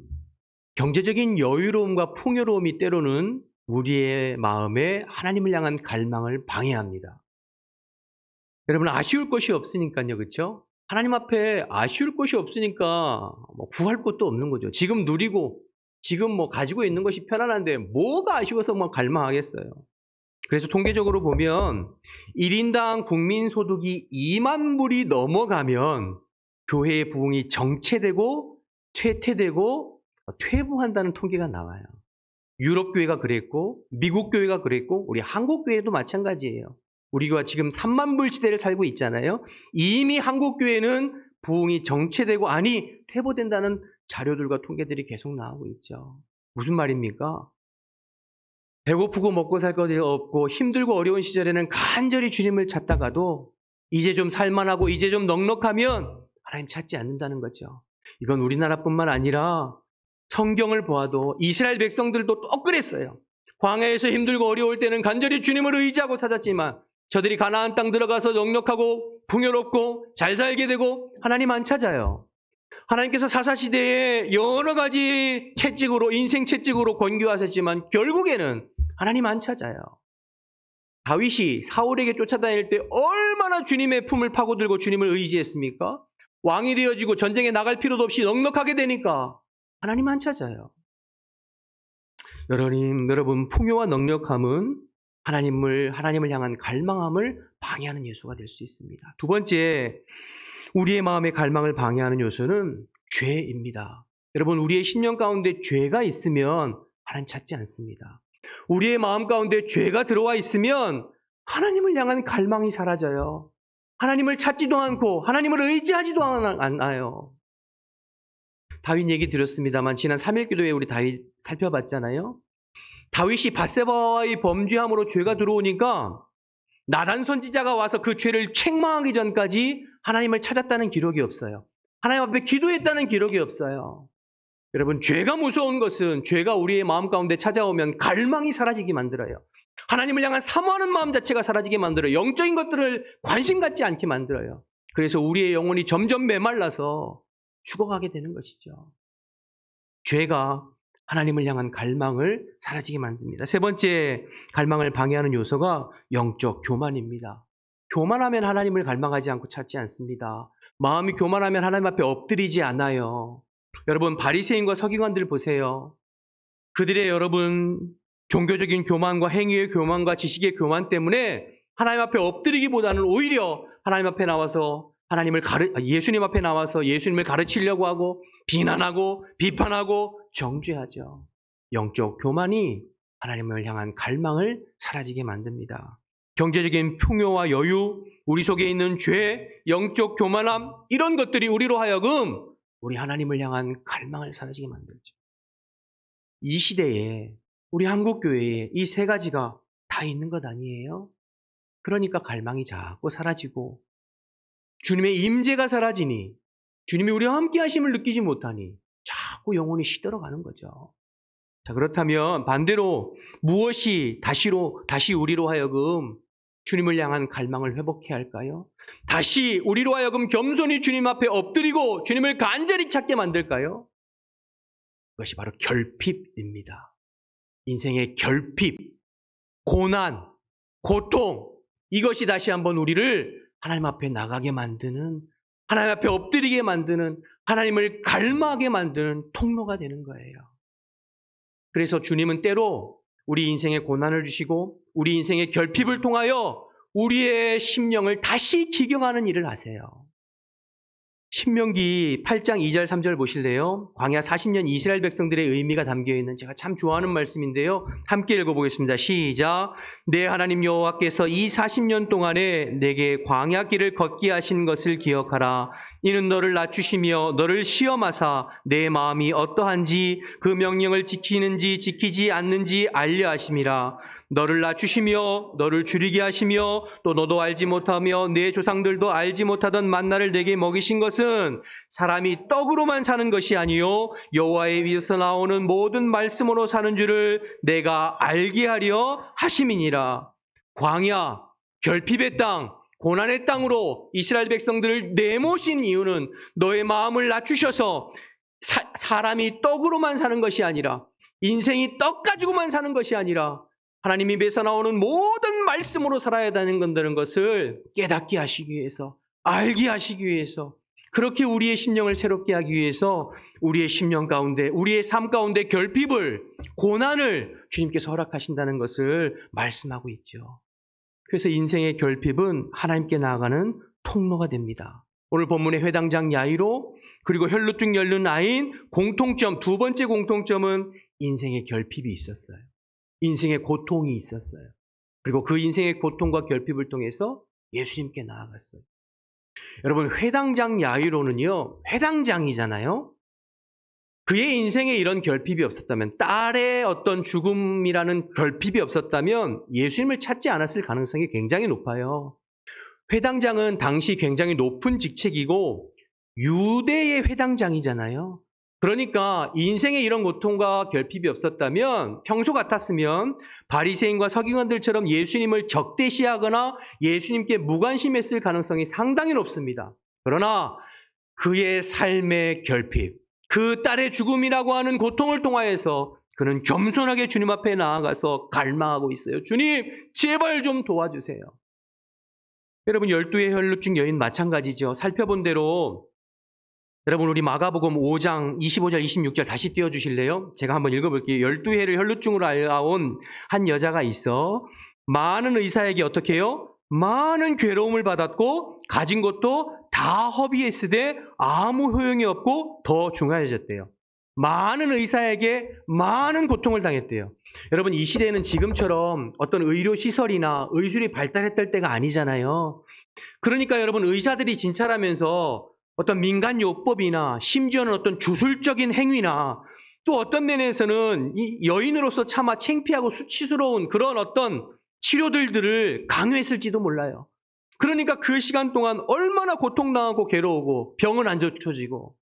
경제적인 여유로움과 풍요로움이 때로는 우리의 마음에 하나님을 향한 갈망을 방해합니다. 여러분 아쉬울 것이 없으니까요. 그렇죠? 하나님 앞에 아쉬울 것이 없으니까 구할 것도 없는 거죠. 지금 누리고 지금 가지고 있는 것이 편안한데 뭐가 아쉬워서 갈망하겠어요. 그래서 통계적으로 보면 1인당 국민소득이 2만 불이 넘어가면 교회의 부흥이 정체되고 퇴퇴되고 퇴보한다는 통계가 나와요. 유럽 교회가 그랬고 미국 교회가 그랬고 우리 한국 교회도 마찬가지예요. 우리 교회가 지금 3만 불 시대를 살고 있잖아요. 이미 한국 교회는 부흥이 정체되고 아니 퇴보된다는 자료들과 통계들이 계속 나오고 있죠. 무슨 말입니까? 배고프고 먹고 살 것이 없고 힘들고 어려운 시절에는 간절히 주님을 찾다가도 이제 좀 살만하고 이제 좀 넉넉하면 하나님 찾지 않는다는 거죠. 이건 우리나라뿐만 아니라 성경을 보아도 이스라엘 백성들도 또 그랬어요. 광야에서 힘들고 어려울 때는 간절히 주님을 의지하고 찾았지만 저들이 가나안 땅 들어가서 넉넉하고 풍요롭고 잘 살게 되고 하나님 안 찾아요. 하나님께서 사사시대에 여러 가지 채찍으로 인생 채찍으로 권고하셨지만 결국에는 하나님 안 찾아요. 다윗이 사울에게 쫓아다닐 때 얼마나 주님의 품을 파고들고 주님을 의지했습니까? 왕이 되어지고 전쟁에 나갈 필요도 없이 넉넉하게 되니까 하나님 안 찾아요. 여러분 풍요와 넉넉함은 하나님을 향한 갈망함을 방해하는 요소가 될 수 있습니다. 두 번째, 우리의 마음의 갈망을 방해하는 요소는 죄입니다. 여러분 우리의 심령 가운데 죄가 있으면 하나님 찾지 않습니다. 우리의 마음 가운데 죄가 들어와 있으면 하나님을 향한 갈망이 사라져요. 하나님을 찾지도 않고 하나님을 의지하지도 않아요. 다윗 얘기 드렸습니다만 지난 3일 기도회 우리 다윗 살펴봤잖아요. 다윗이 밧세바와의 범죄함으로 죄가 들어오니까 나단 선지자가 와서 그 죄를 책망하기 전까지 하나님을 찾았다는 기록이 없어요. 하나님 앞에 기도했다는 기록이 없어요. 여러분 죄가 무서운 것은 죄가 우리의 마음 가운데 찾아오면 갈망이 사라지게 만들어요. 하나님을 향한 사모하는 마음 자체가 사라지게 만들어요. 영적인 것들을 관심 갖지 않게 만들어요. 그래서 우리의 영혼이 점점 메말라서 죽어가게 되는 것이죠. 죄가 하나님을 향한 갈망을 사라지게 만듭니다. 세 번째 갈망을 방해하는 요소가 영적 교만입니다. 교만하면 하나님을 갈망하지 않고 찾지 않습니다. 마음이 교만하면 하나님 앞에 엎드리지 않아요. 여러분 바리새인과 서기관들 보세요. 그들의 여러분 종교적인 교만과 행위의 교만과 지식의 교만 때문에 하나님 앞에 엎드리기보다는 오히려 하나님 앞에 나와서 예수님 앞에 나와서 예수님을 가르치려고 하고 비난하고 비판하고 정죄하죠. 영적 교만이 하나님을 향한 갈망을 사라지게 만듭니다. 경제적인 풍요와 여유, 우리 속에 있는 죄, 영적 교만함, 이런 것들이 우리로 하여금 우리 하나님을 향한 갈망을 사라지게 만들죠. 이 시대에 우리 한국교회에 이 세 가지가 다 있는 것 아니에요? 그러니까 갈망이 자꾸 사라지고 주님의 임재가 사라지니 주님이 우리와 함께 하심을 느끼지 못하니 자꾸 영혼이 시들어가는 거죠. 자, 그렇다면 반대로 무엇이 다시 우리로 하여금 주님을 향한 갈망을 회복해야 할까요? 다시 우리로 하여금 겸손히 주님 앞에 엎드리고 주님을 간절히 찾게 만들까요? 그것이 바로 결핍입니다. 인생의 결핍, 고난, 고통, 이것이 다시 한번 우리를 하나님 앞에 나가게 만드는, 하나님 앞에 엎드리게 만드는, 하나님을 갈망하게 만드는 통로가 되는 거예요. 그래서 주님은 때로 우리 인생에 고난을 주시고 우리 인생의 결핍을 통하여 우리의 심령을 다시 기경하는 일을 하세요. 신명기 8장 2절 3절 보실래요? 광야 40년 이스라엘 백성들의 의미가 담겨있는 제가 참 좋아하는 말씀인데요. 함께 읽어보겠습니다. 시작. 내 하나님 여호와께서 이 40년 동안에 내게 광야길을 걷게 하신 것을 기억하라. 이는 너를 낮추시며 너를 시험하사 내 마음이 어떠한지 그 명령을 지키는지 지키지 않는지 알려 하심이라. 너를 낮추시며 너를 줄이게 하시며 또 너도 알지 못하며 내 조상들도 알지 못하던 만나를 내게 먹이신 것은 사람이 떡으로만 사는 것이 아니요 여호와의 입에서 나오는 모든 말씀으로 사는 줄을 내가 알게 하려 하심이니라. 광야, 결핍의 땅, 고난의 땅으로 이스라엘 백성들을 내모신 이유는 너의 마음을 낮추셔서 사람이 떡으로만 사는 것이 아니라 인생이 떡 가지고만 사는 것이 아니라 하나님 입에서 나오는 모든 말씀으로 살아야 되는 것을 깨닫게 하시기 위해서, 알게 하시기 위해서, 그렇게 우리의 심령을 새롭게 하기 위해서 우리의 심령 가운데, 우리의 삶 가운데 결핍을, 고난을 주님께서 허락하신다는 것을 말씀하고 있죠. 그래서 인생의 결핍은 하나님께 나아가는 통로가 됩니다. 오늘 본문의 회당장 야이로 그리고 혈루증 열린 아인 공통점, 두 번째 공통점은 인생의 결핍이 있었어요. 인생의 고통이 있었어요. 그리고 그 인생의 고통과 결핍을 통해서 예수님께 나아갔어요. 여러분, 회당장 야이로는요, 회당장이잖아요. 그의 인생에 이런 결핍이 없었다면, 딸의 어떤 죽음이라는 결핍이 없었다면 예수님을 찾지 않았을 가능성이 굉장히 높아요. 회당장은 당시 굉장히 높은 직책이고 유대의 회당장이잖아요. 그러니까 인생에 이런 고통과 결핍이 없었다면, 평소 같았으면 바리새인과 서기관들처럼 예수님을 적대시하거나 예수님께 무관심했을 가능성이 상당히 높습니다. 그러나 그의 삶의 결핍, 그 딸의 죽음이라고 하는 고통을 통하여서 그는 겸손하게 주님 앞에 나아가서 갈망하고 있어요. 주님, 제발 좀 도와주세요. 여러분, 12의 혈루증 여인 마찬가지죠. 살펴본 대로 여러분, 우리 마가복음 5장 25절 26절 다시 띄워주실래요? 제가 한번 읽어볼게요. 12회를 혈루증으로 알아온 한 여자가 있어 많은 의사에게 어떻게 해요? 많은 괴로움을 받았고 가진 것도 다 허비했으되 아무 효용이 없고 더 중하여졌대요. 많은 의사에게 많은 고통을 당했대요. 여러분, 이 시대에는 지금처럼 어떤 의료시설이나 의술이 발달했을 때가 아니잖아요. 그러니까 여러분, 의사들이 진찰하면서 어떤 민간요법이나 심지어는 어떤 주술적인 행위나 또 어떤 면에서는 이 여인으로서 차마 창피하고 수치스러운 그런 어떤 치료들을 강요했을지도 몰라요. 그러니까 그 시간 동안 얼마나 고통당하고 괴로우고 병은 안 고쳐지고.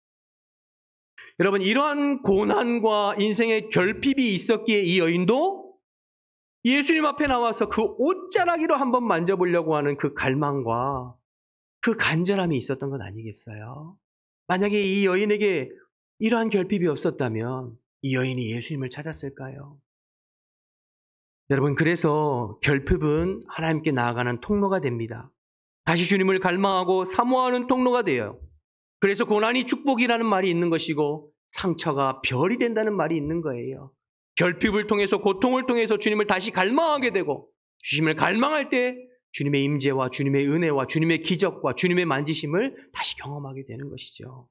여러분, 이러한 고난과 인생의 결핍이 있었기에 이 여인도 예수님 앞에 나와서 그 옷자락이로 한번 만져보려고 하는 그 갈망과 그 간절함이 있었던 건 아니겠어요? 만약에 이 여인에게 이러한 결핍이 없었다면 이 여인이 예수님을 찾았을까요? 여러분, 그래서 결핍은 하나님께 나아가는 통로가 됩니다. 다시 주님을 갈망하고 사모하는 통로가 돼요. 그래서 고난이 축복이라는 말이 있는 것이고 상처가 별이 된다는 말이 있는 거예요. 결핍을 통해서, 고통을 통해서 주님을 다시 갈망하게 되고, 주님을 갈망할 때 주님의 임재와 주님의 은혜와 주님의 기적과 주님의 만지심을 다시 경험하게 되는 것이죠.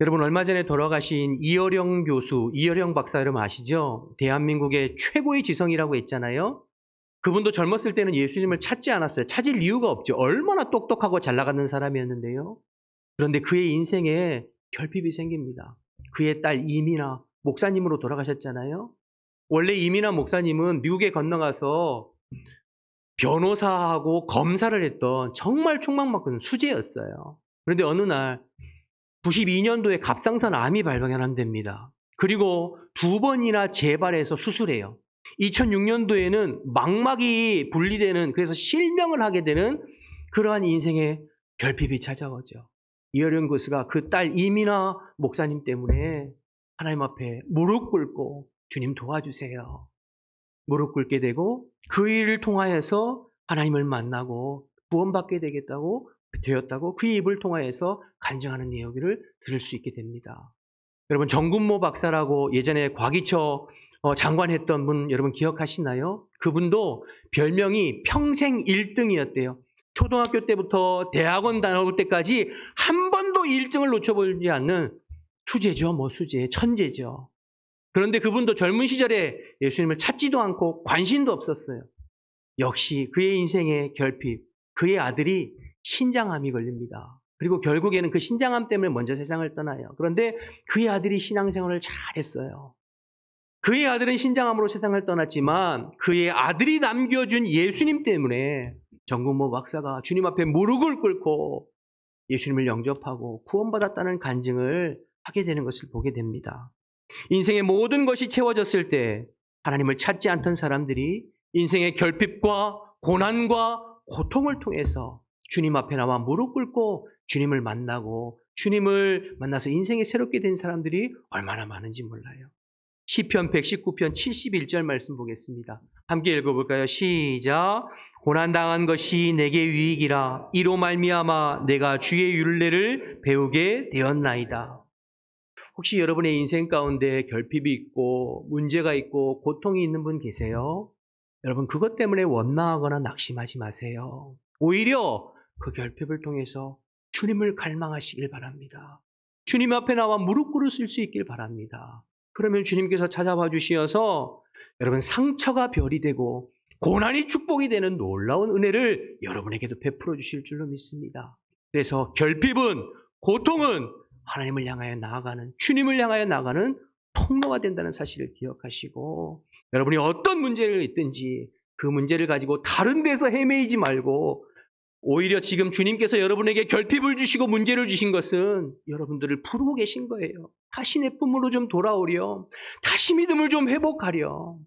여러분 얼마 전에 돌아가신 이어령 교수, 이어령 박사 여러분 아시죠? 대한민국의 최고의 지성이라고 했잖아요. 그분도 젊었을 때는 예수님을 찾지 않았어요. 찾을 이유가 없죠. 얼마나 똑똑하고 잘 나가는 사람이었는데요. 그런데 그의 인생에 결핍이 생깁니다. 그의 딸 이민아 목사님으로 돌아가셨잖아요. 원래 이민아 목사님은 미국에 건너가서 변호사하고 검사를 했던 정말 촉망받은 수재였어요. 그런데 어느 날 92년도에 갑상선 암이 발견한답니다. 그리고 2번이나 재발해서 수술해요. 2006년도에는 망막이 분리되는, 그래서 실명을 하게 되는 그러한 인생의 결핍이 찾아오죠. 이어령 교수가 그 딸 이민아 목사님 때문에 하나님 앞에 무릎 꿇고 주님 도와주세요. 무릎 꿇게 되고 그 일을 통하여서 하나님을 만나고 구원받게 되었다고 그 입을 통하여서 간증하는 이야기를 들을 수 있게 됩니다. 여러분 정군모 박사라고 예전에 과기처 장관 했던 분 여러분 기억하시나요? 그분도 별명이 평생 1등이었대요. 초등학교 때부터 대학원 다녀올 때까지 한 번도 1등을 놓쳐보지 않는 수재죠. 수재, 천재죠. 그런데 그분도 젊은 시절에 예수님을 찾지도 않고 관심도 없었어요. 역시 그의 인생의 결핍, 그의 아들이 신장암이 걸립니다. 그리고 결국에는 그 신장암 때문에 먼저 세상을 떠나요. 그런데 그의 아들이 신앙생활을 잘했어요. 그의 아들은 신장암으로 세상을 떠났지만 그의 아들이 남겨준 예수님 때문에 정군모 박사가 주님 앞에 무릎을 꿇고 예수님을 영접하고 구원받았다는 간증을 하게 되는 것을 보게 됩니다. 인생의 모든 것이 채워졌을 때 하나님을 찾지 않던 사람들이 인생의 결핍과 고난과 고통을 통해서 주님 앞에 나와 무릎 꿇고 주님을 만나고 주님을 만나서 인생이 새롭게 된 사람들이 얼마나 많은지 몰라요. 시편 119편 71절 말씀 보겠습니다. 함께 읽어볼까요? 시작. 고난당한 것이 내게 유익이라 이로 말미암아 내가 주의 율례를 배우게 되었나이다. 혹시 여러분의 인생 가운데 결핍이 있고 문제가 있고 고통이 있는 분 계세요? 여러분 그것 때문에 원망하거나 낙심하지 마세요. 오히려 그 결핍을 통해서 주님을 갈망하시길 바랍니다. 주님 앞에 나와 무릎 꿇으실 수 있길 바랍니다. 그러면 주님께서 찾아와 주시어서 여러분 상처가 별이 되고 고난이 축복이 되는 놀라운 은혜를 여러분에게도 베풀어 주실 줄로 믿습니다. 그래서 결핍은, 고통은 하나님을 향하여 나아가는, 주님을 향하여 나아가는 통로가 된다는 사실을 기억하시고 여러분이 어떤 문제를 있든지 그 문제를 가지고 다른 데서 헤매이지 말고 오히려 지금 주님께서 여러분에게 결핍을 주시고 문제를 주신 것은 여러분들을 부르고 계신 거예요. 다시 내 품으로 좀 돌아오렴. 다시 믿음을 좀 회복하렴.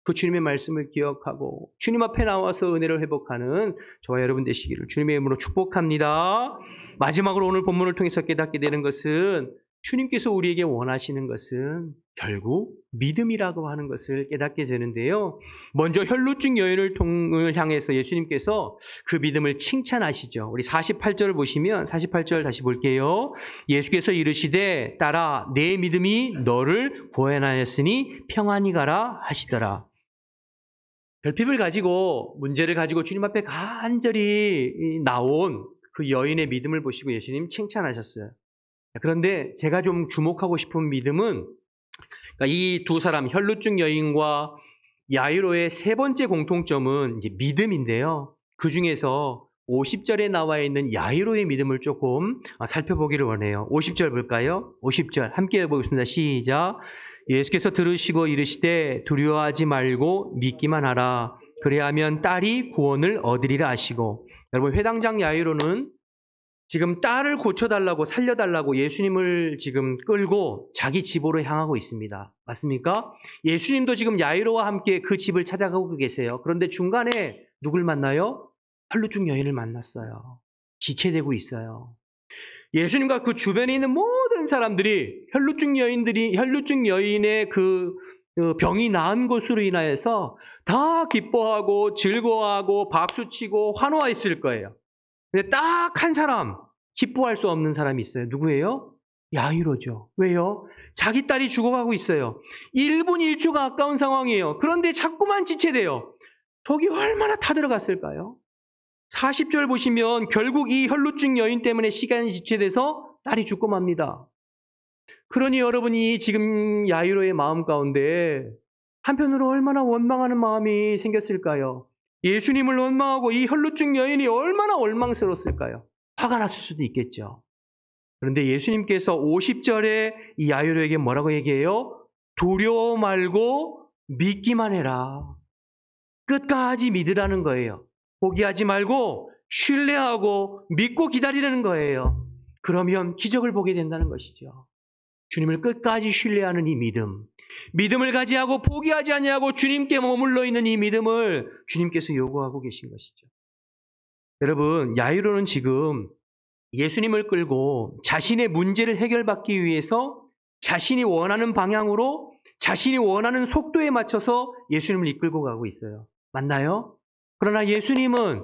그 주님의 말씀을 기억하고 주님 앞에 나와서 은혜를 회복하는 저와 여러분 되시기를 주님의 이름으로 축복합니다. 마지막으로 오늘 본문을 통해서 깨닫게 되는 것은 주님께서 우리에게 원하시는 것은 결국 믿음이라고 하는 것을 깨닫게 되는데요. 먼저 혈루증 여인을 향해서 예수님께서 그 믿음을 칭찬하시죠. 우리 48절을 보시면 48절 다시 볼게요. 예수께서 이르시되 딸아 내 믿음이 너를 구원하였으니 평안히 가라 하시더라. 결핍을 가지고 문제를 가지고 주님 앞에 간절히 나온 그 여인의 믿음을 보시고 예수님 칭찬하셨어요. 그런데 제가 좀 주목하고 싶은 믿음은 이 두 사람 혈루증 여인과 야이로의 세 번째 공통점은 이제 믿음인데요. 그 중에서 50절에 나와 있는 야이로의 믿음을 조금 살펴보기를 원해요. 50절 볼까요? 50절 함께 보겠습니다. 시작. 예수께서 들으시고 이르시되 두려워하지 말고 믿기만 하라. 그래야하면 딸이 구원을 얻으리라 하시고. 여러분 회당장 야이로는 지금 딸을 고쳐달라고 살려달라고 예수님을 지금 끌고 자기 집으로 향하고 있습니다. 맞습니까? 예수님도 지금 야이로와 함께 그 집을 찾아가고 계세요. 그런데 중간에 누굴 만나요? 혈루증 여인을 만났어요. 지체되고 있어요. 예수님과 그 주변에 있는 모든 사람들이 혈루증 여인의 그 병이 나은 것으로 인하여서 다 기뻐하고 즐거워하고 박수치고 환호했을 거예요. 근데 딱 한 사람 기뻐할 수 없는 사람이 있어요. 누구예요? 야이로죠. 왜요? 자기 딸이 죽어가고 있어요. 1분 1초가 아까운 상황이에요. 그런데 자꾸만 지체돼요. 속이 얼마나 타들어갔을까요? 40절 보시면 결국 이 혈루증 여인 때문에 시간이 지체돼서 딸이 죽고 맙니다. 그러니 여러분이 지금 야이로의 마음 가운데 한편으로 얼마나 원망하는 마음이 생겼을까요? 예수님을 원망하고 이 혈루증 여인이 얼마나 원망스러웠을까요? 화가 났을 수도 있겠죠. 그런데 예수님께서 50절에 이 야이로에게 뭐라고 얘기해요? 두려워 말고 믿기만 해라. 끝까지 믿으라는 거예요. 포기하지 말고 신뢰하고 믿고 기다리라는 거예요. 그러면 기적을 보게 된다는 것이죠. 주님을 끝까지 신뢰하는 이 믿음, 믿음을 가지하고 포기하지 아니하고 주님께 머물러 있는 이 믿음을 주님께서 요구하고 계신 것이죠. 여러분, 야이로는 지금 예수님을 끌고 자신의 문제를 해결받기 위해서 자신이 원하는 방향으로 자신이 원하는 속도에 맞춰서 예수님을 이끌고 가고 있어요. 맞나요? 그러나 예수님은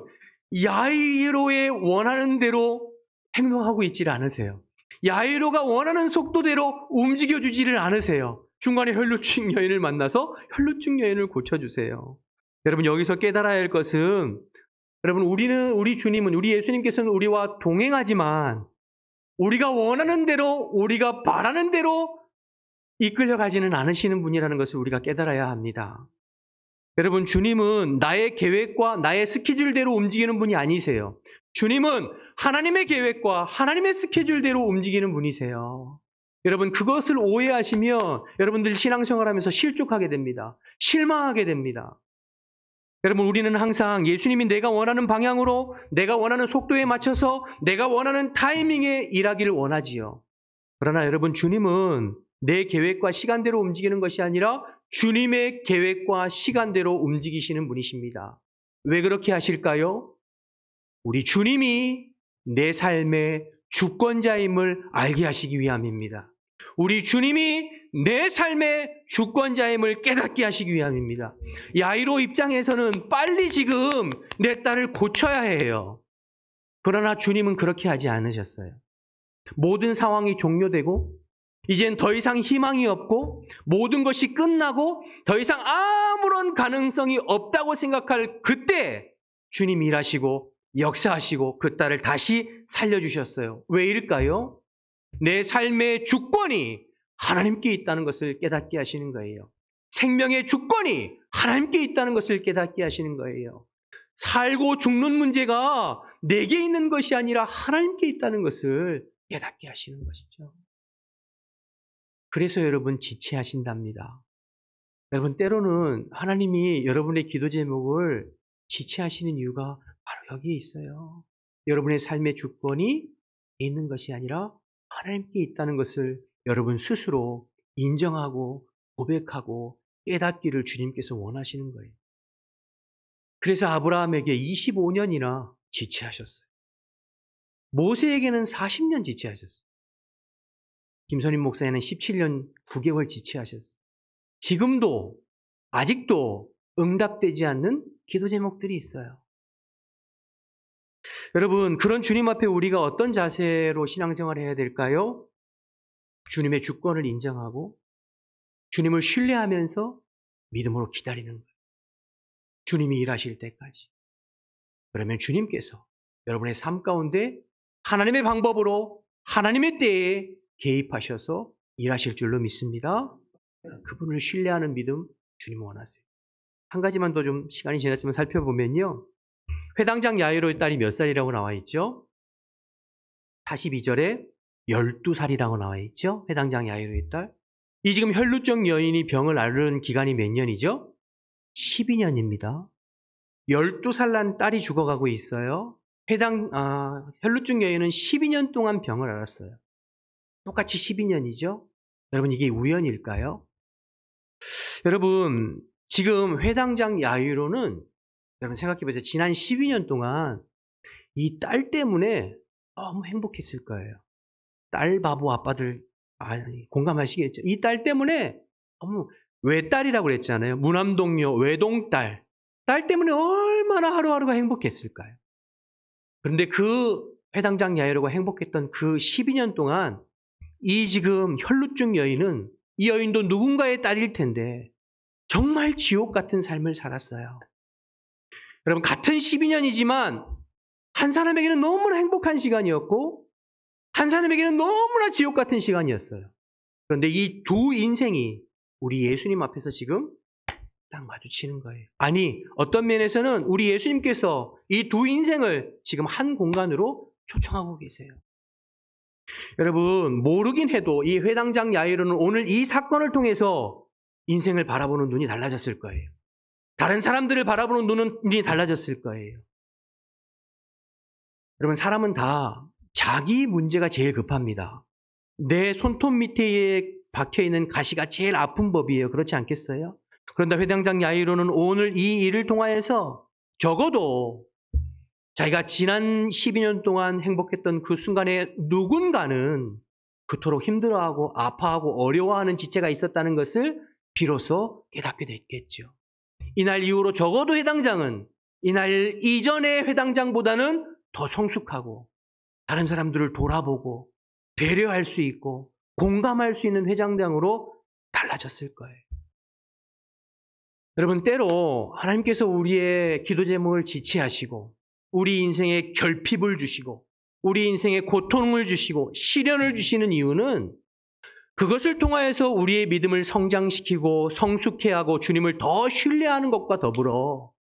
야이로의 원하는 대로 행동하고 있지를 않으세요. 야이로가 원하는 속도대로 움직여주지를 않으세요. 중간에 혈루증 여인을 만나서 혈루증 여인을 고쳐주세요. 여러분, 여기서 깨달아야 할 것은, 여러분, 우리 주님은, 우리 예수님께서는 우리와 동행하지만 우리가 원하는 대로, 우리가 바라는 대로 이끌려가지는 않으시는 분이라는 것을 우리가 깨달아야 합니다. 여러분, 주님은 나의 계획과 나의 스케줄대로 움직이는 분이 아니세요. 주님은 하나님의 계획과 하나님의 스케줄대로 움직이는 분이세요. 여러분, 그것을 오해하시면 여러분들 신앙생활하면서 실족하게 됩니다. 실망하게 됩니다. 여러분, 우리는 항상 예수님이 내가 원하는 방향으로, 내가 원하는 속도에 맞춰서, 내가 원하는 타이밍에 일하기를 원하지요. 그러나 여러분, 주님은 내 계획과 시간대로 움직이는 것이 아니라 주님의 계획과 시간대로 움직이시는 분이십니다. 왜 그렇게 하실까요? 우리 주님이 내 삶의 주권자임을 알게 하시기 위함입니다. 우리 주님이 내 삶의 주권자임을 깨닫게 하시기 위함입니다. 야이로 입장에서는 빨리 지금 내 딸을 고쳐야 해요. 그러나 주님은 그렇게 하지 않으셨어요. 모든 상황이 종료되고 이젠 더 이상 희망이 없고 모든 것이 끝나고 더 이상 아무런 가능성이 없다고 생각할 그때 주님이 일하시고 역사하시고 그 딸을 다시 살려주셨어요. 왜일까요? 내 삶의 주권이 하나님께 있다는 것을 깨닫게 하시는 거예요. 생명의 주권이 하나님께 있다는 것을 깨닫게 하시는 거예요. 살고 죽는 문제가 내게 있는 것이 아니라 하나님께 있다는 것을 깨닫게 하시는 것이죠. 그래서 여러분 지체하신답니다. 여러분, 때로는 하나님이 여러분의 기도 제목을 지체하시는 이유가 바로 여기에 있어요. 여러분의 삶의 주권이 있는 것이 아니라 하나님께 있다는 것을 여러분 스스로 인정하고 고백하고 깨닫기를 주님께서 원하시는 거예요. 그래서 아브라함에게 25년이나 지체하셨어요. 모세에게는 40년 지체하셨어요. 김선임 목사에는 17년 9개월 지체하셨어요. 지금도 아직도 응답되지 않는 기도 제목들이 있어요. 여러분, 그런 주님 앞에 우리가 어떤 자세로 신앙생활을 해야 될까요? 주님의 주권을 인정하고 주님을 신뢰하면서 믿음으로 기다리는 거예요. 주님이 일하실 때까지. 그러면 주님께서 여러분의 삶 가운데 하나님의 방법으로 하나님의 때에 개입하셔서 일하실 줄로 믿습니다. 그분을 신뢰하는 믿음 주님 원하세요. 한 가지만 더 좀 시간이 지났지만 살펴보면요. 회당장 야이로의 딸이 몇 살이라고 나와 있죠? 42절에 12살이라고 나와 있죠? 회당장 야이로의 딸. 이 지금 혈루증 여인이 병을 앓는 기간이 몇 년이죠? 12년입니다. 12살 난 딸이 죽어가고 있어요. 혈루증 여인은 12년 동안 병을 앓았어요. 똑같이 12년이죠? 여러분, 이게 우연일까요? 여러분, 지금 회당장 야이로는 여러분 생각해보세요. 지난 12년 동안 이 딸 때문에 너무 행복했을 거예요. 딸 바보 아빠들 공감하시겠죠? 이 딸 때문에 너무 외딸이라고 그랬잖아요. 무남동녀, 외동딸. 딸 때문에 얼마나 하루하루가 행복했을까요? 그런데 그 회당장 야이로가 행복했던 그 12년 동안 이 지금 혈루증 여인은 이 여인도 누군가의 딸일 텐데 정말 지옥 같은 삶을 살았어요. 여러분, 같은 12년이지만 한 사람에게는 너무나 행복한 시간이었고 한 사람에게는 너무나 지옥 같은 시간이었어요. 그런데 이 두 인생이 우리 예수님 앞에서 지금 딱 마주치는 거예요. 아니, 어떤 면에서는 우리 예수님께서 이 두 인생을 지금 한 공간으로 초청하고 계세요. 여러분, 모르긴 해도 이 회당장 야이로는 오늘 이 사건을 통해서 인생을 바라보는 눈이 달라졌을 거예요. 다른 사람들을 바라보는 눈이 달라졌을 거예요. 여러분, 사람은 다 자기 문제가 제일 급합니다. 내 손톱 밑에 박혀있는 가시가 제일 아픈 법이에요. 그렇지 않겠어요? 그런데 회당장 야이로는 오늘 이 일을 통하여서 적어도 자기가 지난 12년 동안 행복했던 그 순간에 누군가는 그토록 힘들어하고 아파하고 어려워하는 지체가 있었다는 것을 비로소 깨닫게 됐겠죠. 이날 이후로 적어도 회당장은 이날 이전의 회당장보다는 더 성숙하고 다른 사람들을 돌아보고 배려할 수 있고 공감할 수 있는 회당장으로 달라졌을 거예요. 여러분, 때로 하나님께서 우리의 기도 제목을 지체하시고 우리 인생에 결핍을 주시고 우리 인생에 고통을 주시고 시련을 주시는 이유는 그것을 통하여서 우리의 믿음을 성장시키고 성숙해 하고 주님을 더 신뢰하는 것과 더불어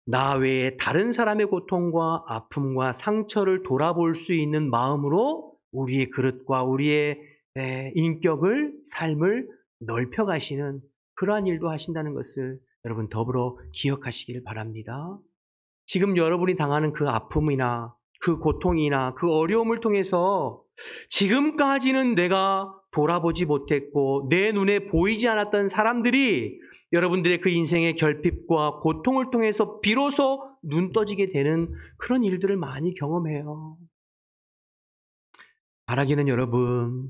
나 외에 다른 사람의 고통과 아픔과 상처를 돌아볼 수 있는 마음으로 우리의 그릇과 우리의 인격을, 삶을 넓혀가시는 그러한 일도 하신다는 것을 여러분 더불어 기억하시길 바랍니다. 지금 여러분이 당하는 그 아픔이나 그 고통이나 그 어려움을 통해서 지금까지는 내가 돌아보지 못했고 내 눈에 보이지 않았던 사람들이 여러분들의 그 인생의 결핍과 고통을 통해서 비로소 눈 떠지게 되는 그런 일들을 많이 경험해요. 바라기는 여러분,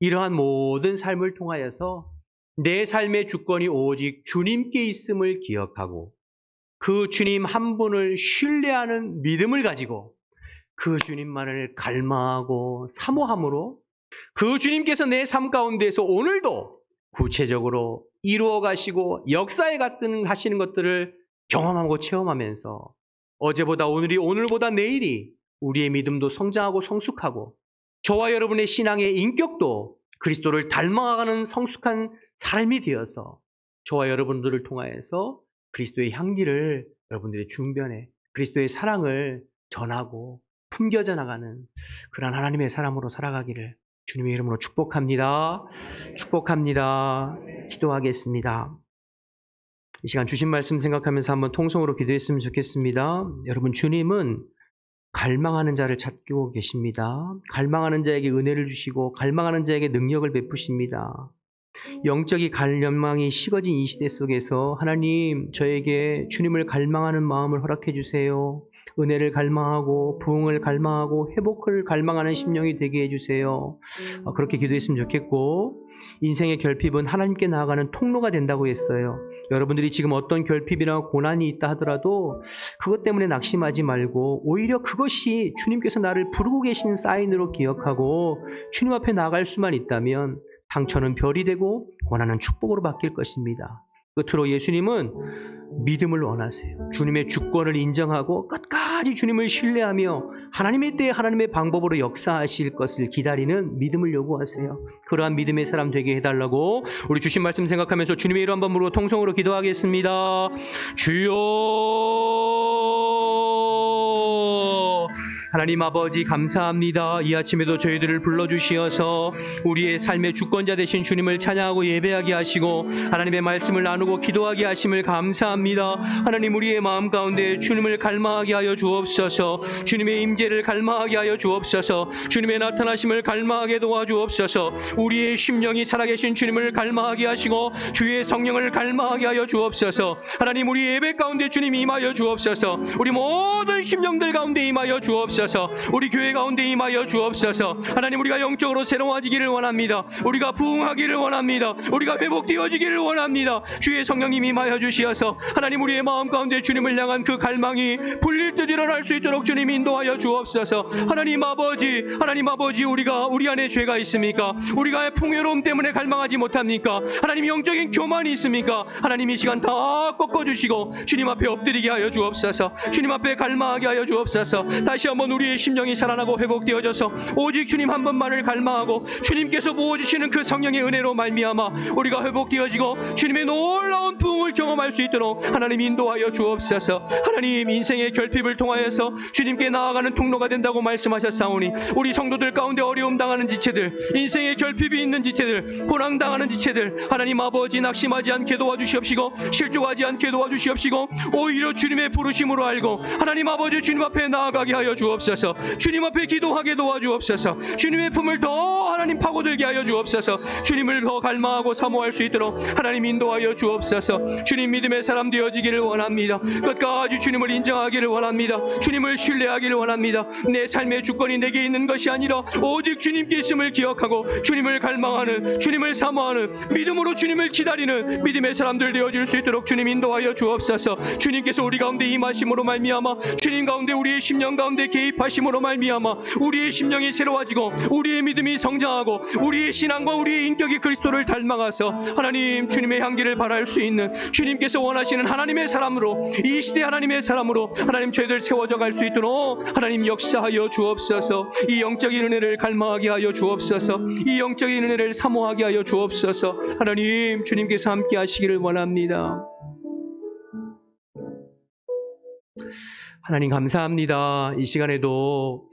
이러한 모든 삶을 통하여서 내 삶의 주권이 오직 주님께 있음을 기억하고 그 주님 한 분을 신뢰하는 믿음을 가지고 그 주님만을 갈망하고 사모함으로 그 주님께서 내 삶 가운데에서 오늘도 구체적으로 이루어 가시고 역사에 하시는 것들을 경험하고 체험하면서 어제보다 오늘이 오늘보다 내일이 우리의 믿음도 성장하고 성숙하고 저와 여러분의 신앙의 인격도 그리스도를 닮아가는 성숙한 삶이 되어서 저와 여러분들을 통하여서 그리스도의 향기를 여러분들의 중변에 그리스도의 사랑을 전하고 품겨져 나가는 그런 하나님의 사람으로 살아가기를 주님의 이름으로 축복합니다. 축복합니다. 기도하겠습니다. 이 시간 주신 말씀 생각하면서 한번 통성으로 기도했으면 좋겠습니다. 여러분, 주님은 갈망하는 자를 찾고 계십니다. 갈망하는 자에게 은혜를 주시고 갈망하는 자에게 능력을 베푸십니다. 영적인 갈망이 식어진 이 시대 속에서 하나님, 저에게 주님을 갈망하는 마음을 허락해 주세요. 은혜를 갈망하고 부흥을 갈망하고 회복을 갈망하는 심령이 되게 해주세요. 그렇게 기도했으면 좋겠고, 인생의 결핍은 하나님께 나아가는 통로가 된다고 했어요. 여러분들이 지금 어떤 결핍이나 고난이 있다 하더라도 그것 때문에 낙심하지 말고 오히려 그것이 주님께서 나를 부르고 계신 사인으로 기억하고 주님 앞에 나갈 수만 있다면 상처는 별이 되고 고난은 축복으로 바뀔 것입니다. 끝으로 예수님은 믿음을 원하세요. 주님의 주권을 인정하고 끝까지 주님을 신뢰하며 하나님의 때에 하나님의 방법으로 역사하실 것을 기다리는 믿음을 요구하세요. 그러한 믿음의 사람 되게 해달라고 우리 주신 말씀 생각하면서 주님의 이름 한번 부르고 통성으로 기도하겠습니다. 주여, 하나님 아버지 감사합니다. 이 아침에도 저희들을 불러주시어서 우리의 삶의 주권자 되신 주님을 찬양하고 예배하게 하시고 하나님의 말씀을 나누고 기도하게 하심을 감사합니다. 하나님, 우리의 마음 가운데 주님을 갈망하게 하여 주옵소서. 주님의 임재를 갈망하게 하여 주옵소서. 주님의 나타나심을 갈망하게 도와주옵소서. 우리의 심령이 살아계신 주님을 갈망하게 하시고 주의 성령을 갈망하게 하여 주옵소서. 하나님, 우리 예배 가운데 주님 임하여 주옵소서. 우리 모든 심령들 가운데 임하여 주옵소서. 우리 교회 가운데 임하여 주옵소서. 하나님, 우리가 영적으로 새로워지기를 원합니다. 우리가 부흥하기를 원합니다. 우리가 회복되어지기를 원합니다. 주의 성령님 임하여 주시어서 하나님, 우리의 마음 가운데 주님을 향한 그 갈망이 불릴 듯 일어날 수 있도록 주님 인도하여 주옵소서. 하나님 아버지, 우리가 우리 안에 죄가 있습니까? 우리가 풍요로움 때문에 갈망하지 못합니까? 하나님, 영적인 교만이 있습니까? 하나님, 이 시간 다 꺾어주시고 주님 앞에 엎드리게 하여 주옵소서. 주님 앞에 갈망하게 하여 주옵소서. 다시 한번 우리의 심령이 살아나고 회복되어져서 오직 주님 한 분만을 갈망하고 주님께서 부어주시는 그 성령의 은혜로 말미암아 우리가 회복되어지고 주님의 놀라운 부흥을 경험할 수 있도록 하나님 인도하여 주옵소서. 하나님, 인생의 결핍을 통하여서 주님께 나아가는 통로가 된다고 말씀하셨사오니 우리 성도들 가운데 어려움 당하는 지체들, 인생의 결핍이 있는 지체들, 고난당하는 지체들, 하나님 아버지 낙심하지 않게 도와주시옵시고 실족하지 않게 도와주시옵시고 오히려 주님의 부르심으로 알고 하나님 아버지 주님 앞에 나아가게 하여 주옵소서. 주님 앞에 기도하게 도와주옵소서. 주님의 품을 더 하나님 파고들게 하여 주옵소서. 주님을 더 갈망하고 사모할 수 있도록 하나님 인도하여 주옵소서. 주님 믿음의 사람 되어지기를 원합니다. 끝까지 주님을 인정하기를 원합니다. 주님을 신뢰하기를 원합니다. 내 삶의 주권이 내게 있는 것이 아니라 오직 주님께 있음을 기억하고 주님을 갈망하는, 주님을 사모하는, 믿음으로 주님을 기다리는 믿음의 사람들 되어질 수 있도록 주님 인도하여 주옵소서. 주님께서 우리 가운데 임하심으로 말미암아 주님 가운데 우리의 심령 가운데 개입하심으로 말미암아 우리의 심령이 새로워지고 우리의 믿음이 성장하고 우리의 신앙과 우리의 인격이 그리스도를 닮아가서 하나님 주님의 향기를 발할 수 있는, 주님께서 원하시는 하나님의 사람으로, 이 시대 하나님의 사람으로 하나님 저희들 세워져 갈 수 있도록 하나님 역사하여 주옵소서. 이 영적인 은혜를 갈망하게 하여 주옵소서. 이 영적인 은혜를 사모하게 하여 주옵소서. 하나님 주님께서 함께 하시기를 원합니다. 하나님 감사합니다. 이 시간에도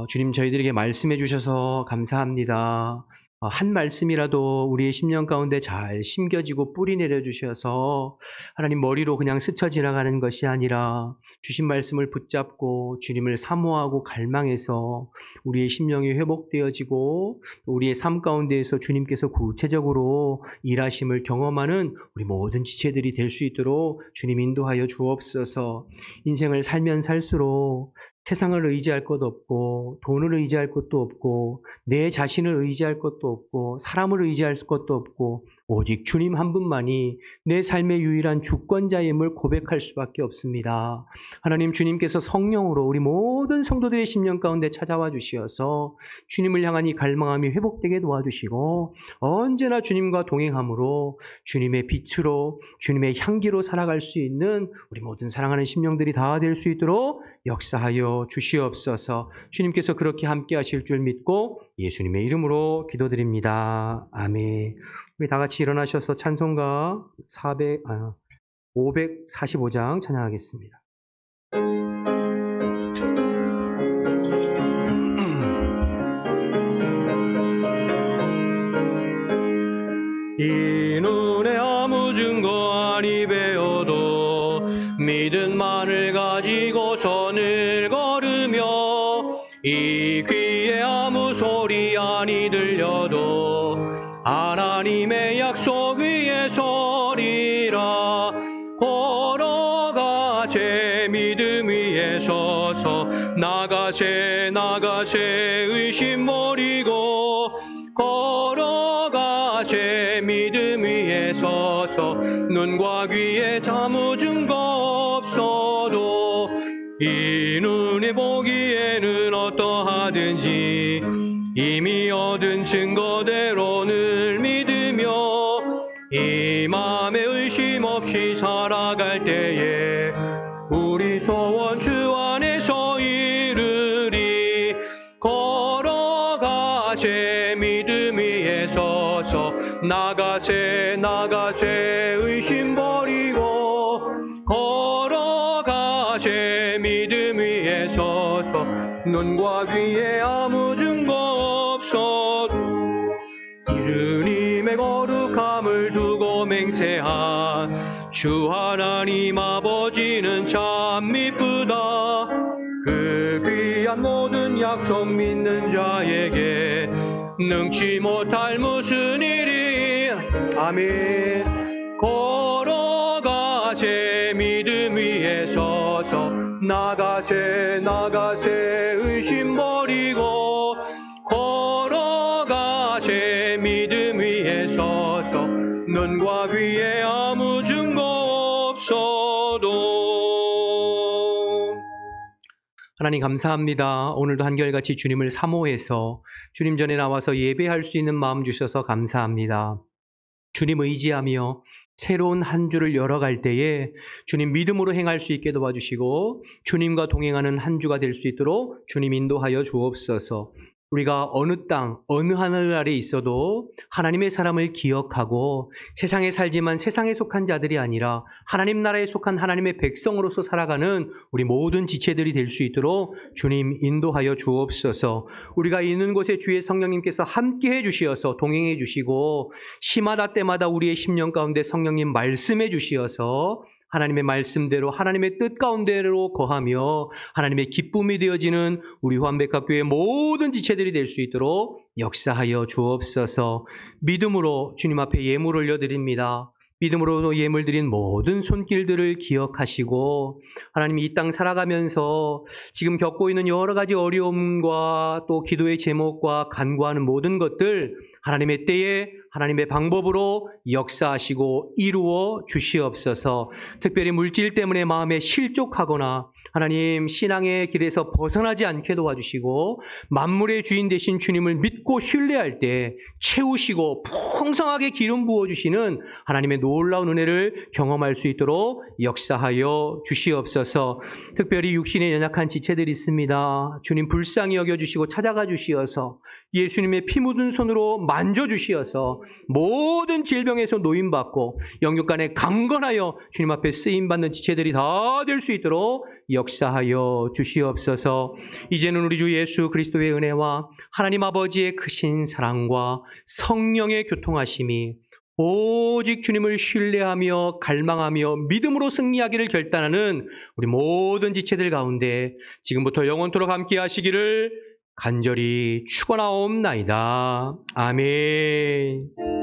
주님 저희들에게 말씀해 주셔서 감사합니다. 한 말씀이라도 우리의 심령 가운데 잘 심겨지고 뿌리 내려 주셔서 하나님 머리로 그냥 스쳐 지나가는 것이 아니라 주신 말씀을 붙잡고 주님을 사모하고 갈망해서 우리의 심령이 회복되어지고 우리의 삶 가운데에서 주님께서 구체적으로 일하심을 경험하는 우리 모든 지체들이 될 수 있도록 주님 인도하여 주옵소서. 인생을 살면 살수록 세상을 의지할 것 없고 돈을 의지할 것도 없고 내 자신을 의지할 것도 없고 사람을 의지할 것도 없고 오직 주님 한 분만이 내 삶의 유일한 주권자임을 고백할 수밖에 없습니다. 하나님 주님께서 성령으로 우리 모든 성도들의 심령 가운데 찾아와 주시어서 주님을 향한 이 갈망함이 회복되게 도와주시고 언제나 주님과 동행함으로 주님의 빛으로 주님의 향기로 살아갈 수 있는 우리 모든 사랑하는 심령들이 다 될 수 있도록 역사하여 주시옵소서. 주님께서 그렇게 함께 하실 줄 믿고 예수님의 이름으로 기도드립니다. 아멘. 우리 다 같이 일어나셔서 찬송가 545장 찬양하겠습니다. 이 눈에 아무 증거 아니 배워도 믿음만을 가지고 선을 걸으며 이 귀에 아무 소리 아니 들려도 하나님의 약속 위에 서리라. 걸어가 제 믿음 위에 서서 나가세 의심 버리고 걸어가 제 믿음 위에 서서 눈과 귀에 아무 증거 없어도 이 눈이 보기에는 어떠하든지 이미 얻은 증거대로 늘 믿으며 이 맘에 의심 없이 살아갈 때에 우리 소원 주 안에서 이루리. 걸어가 제 믿음 위에 서서 나가세 의심 버리고 걸어가 제 믿음 위에 서서 눈과 귀에 아무 증거 없어도 주님의 거룩함을 두고 맹세한 주 하나님 아버지는 참 미쁘다. 그 귀한 모든 약속 믿는 자에게 능치 못할 무슨 일이. 아멘. 걸어가 제 믿음 위에 서서 나가세 의심 버리고 걸어가 제 믿음 위에 서서 눈과 귀에 아무 증거 없어도. 하나님 감사합니다. 오늘도 한결같이 주님을 사모해서 주님 전에 나와서 예배할 수 있는 마음 주셔서 감사합니다. 주님 의지하며 새로운 한 주를 열어갈 때에 주님 믿음으로 행할 수 있게 도와주시고 주님과 동행하는 한 주가 될 수 있도록 주님 인도하여 주옵소서. 우리가 어느 땅, 어느 하늘 아래 있어도 하나님의 사람을 기억하고 세상에 살지만 세상에 속한 자들이 아니라 하나님 나라에 속한 하나님의 백성으로서 살아가는 우리 모든 지체들이 될 수 있도록 주님 인도하여 주옵소서. 우리가 있는 곳에 주의 성령님께서 함께해 주시어서 동행해 주시고 시마다 때마다 우리의 심령 가운데 성령님 말씀해 주시어서 하나님의 말씀대로 하나님의 뜻 가운데로 거하며 하나님의 기쁨이 되어지는 우리 환백학교의 모든 지체들이 될 수 있도록 역사하여 주옵소서. 믿음으로 주님 앞에 예물 올려드립니다. 믿음으로 예물 드린 모든 손길들을 기억하시고 하나님이 이 땅 살아가면서 지금 겪고 있는 여러 가지 어려움과 또 기도의 제목과 간구하는 모든 것들 하나님의 때에 하나님의 방법으로 역사하시고 이루어 주시옵소서. 특별히 물질 때문에 마음에 실족하거나 하나님 신앙의 길에서 벗어나지 않게 도와주시고 만물의 주인 되신 주님을 믿고 신뢰할 때 채우시고 풍성하게 기름 부어주시는 하나님의 놀라운 은혜를 경험할 수 있도록 역사하여 주시옵소서. 특별히 육신에 연약한 지체들이 있습니다. 주님 불쌍히 여겨주시고 찾아가 주시어서 예수님의 피 묻은 손으로 만져주시어서 모든 질병에서 노임받고 영육간에 강건하여 주님 앞에 쓰임받는 지체들이 다 될 수 있도록 역사하여 주시옵소서. 이제는 우리 주 예수 그리스도의 은혜와 하나님 아버지의 크신 사랑과 성령의 교통하심이 오직 주님을 신뢰하며 갈망하며 믿음으로 승리하기를 결단하는 우리 모든 지체들 가운데 지금부터 영원토록 함께 하시기를 간절히 축원하옵나이다. 아멘.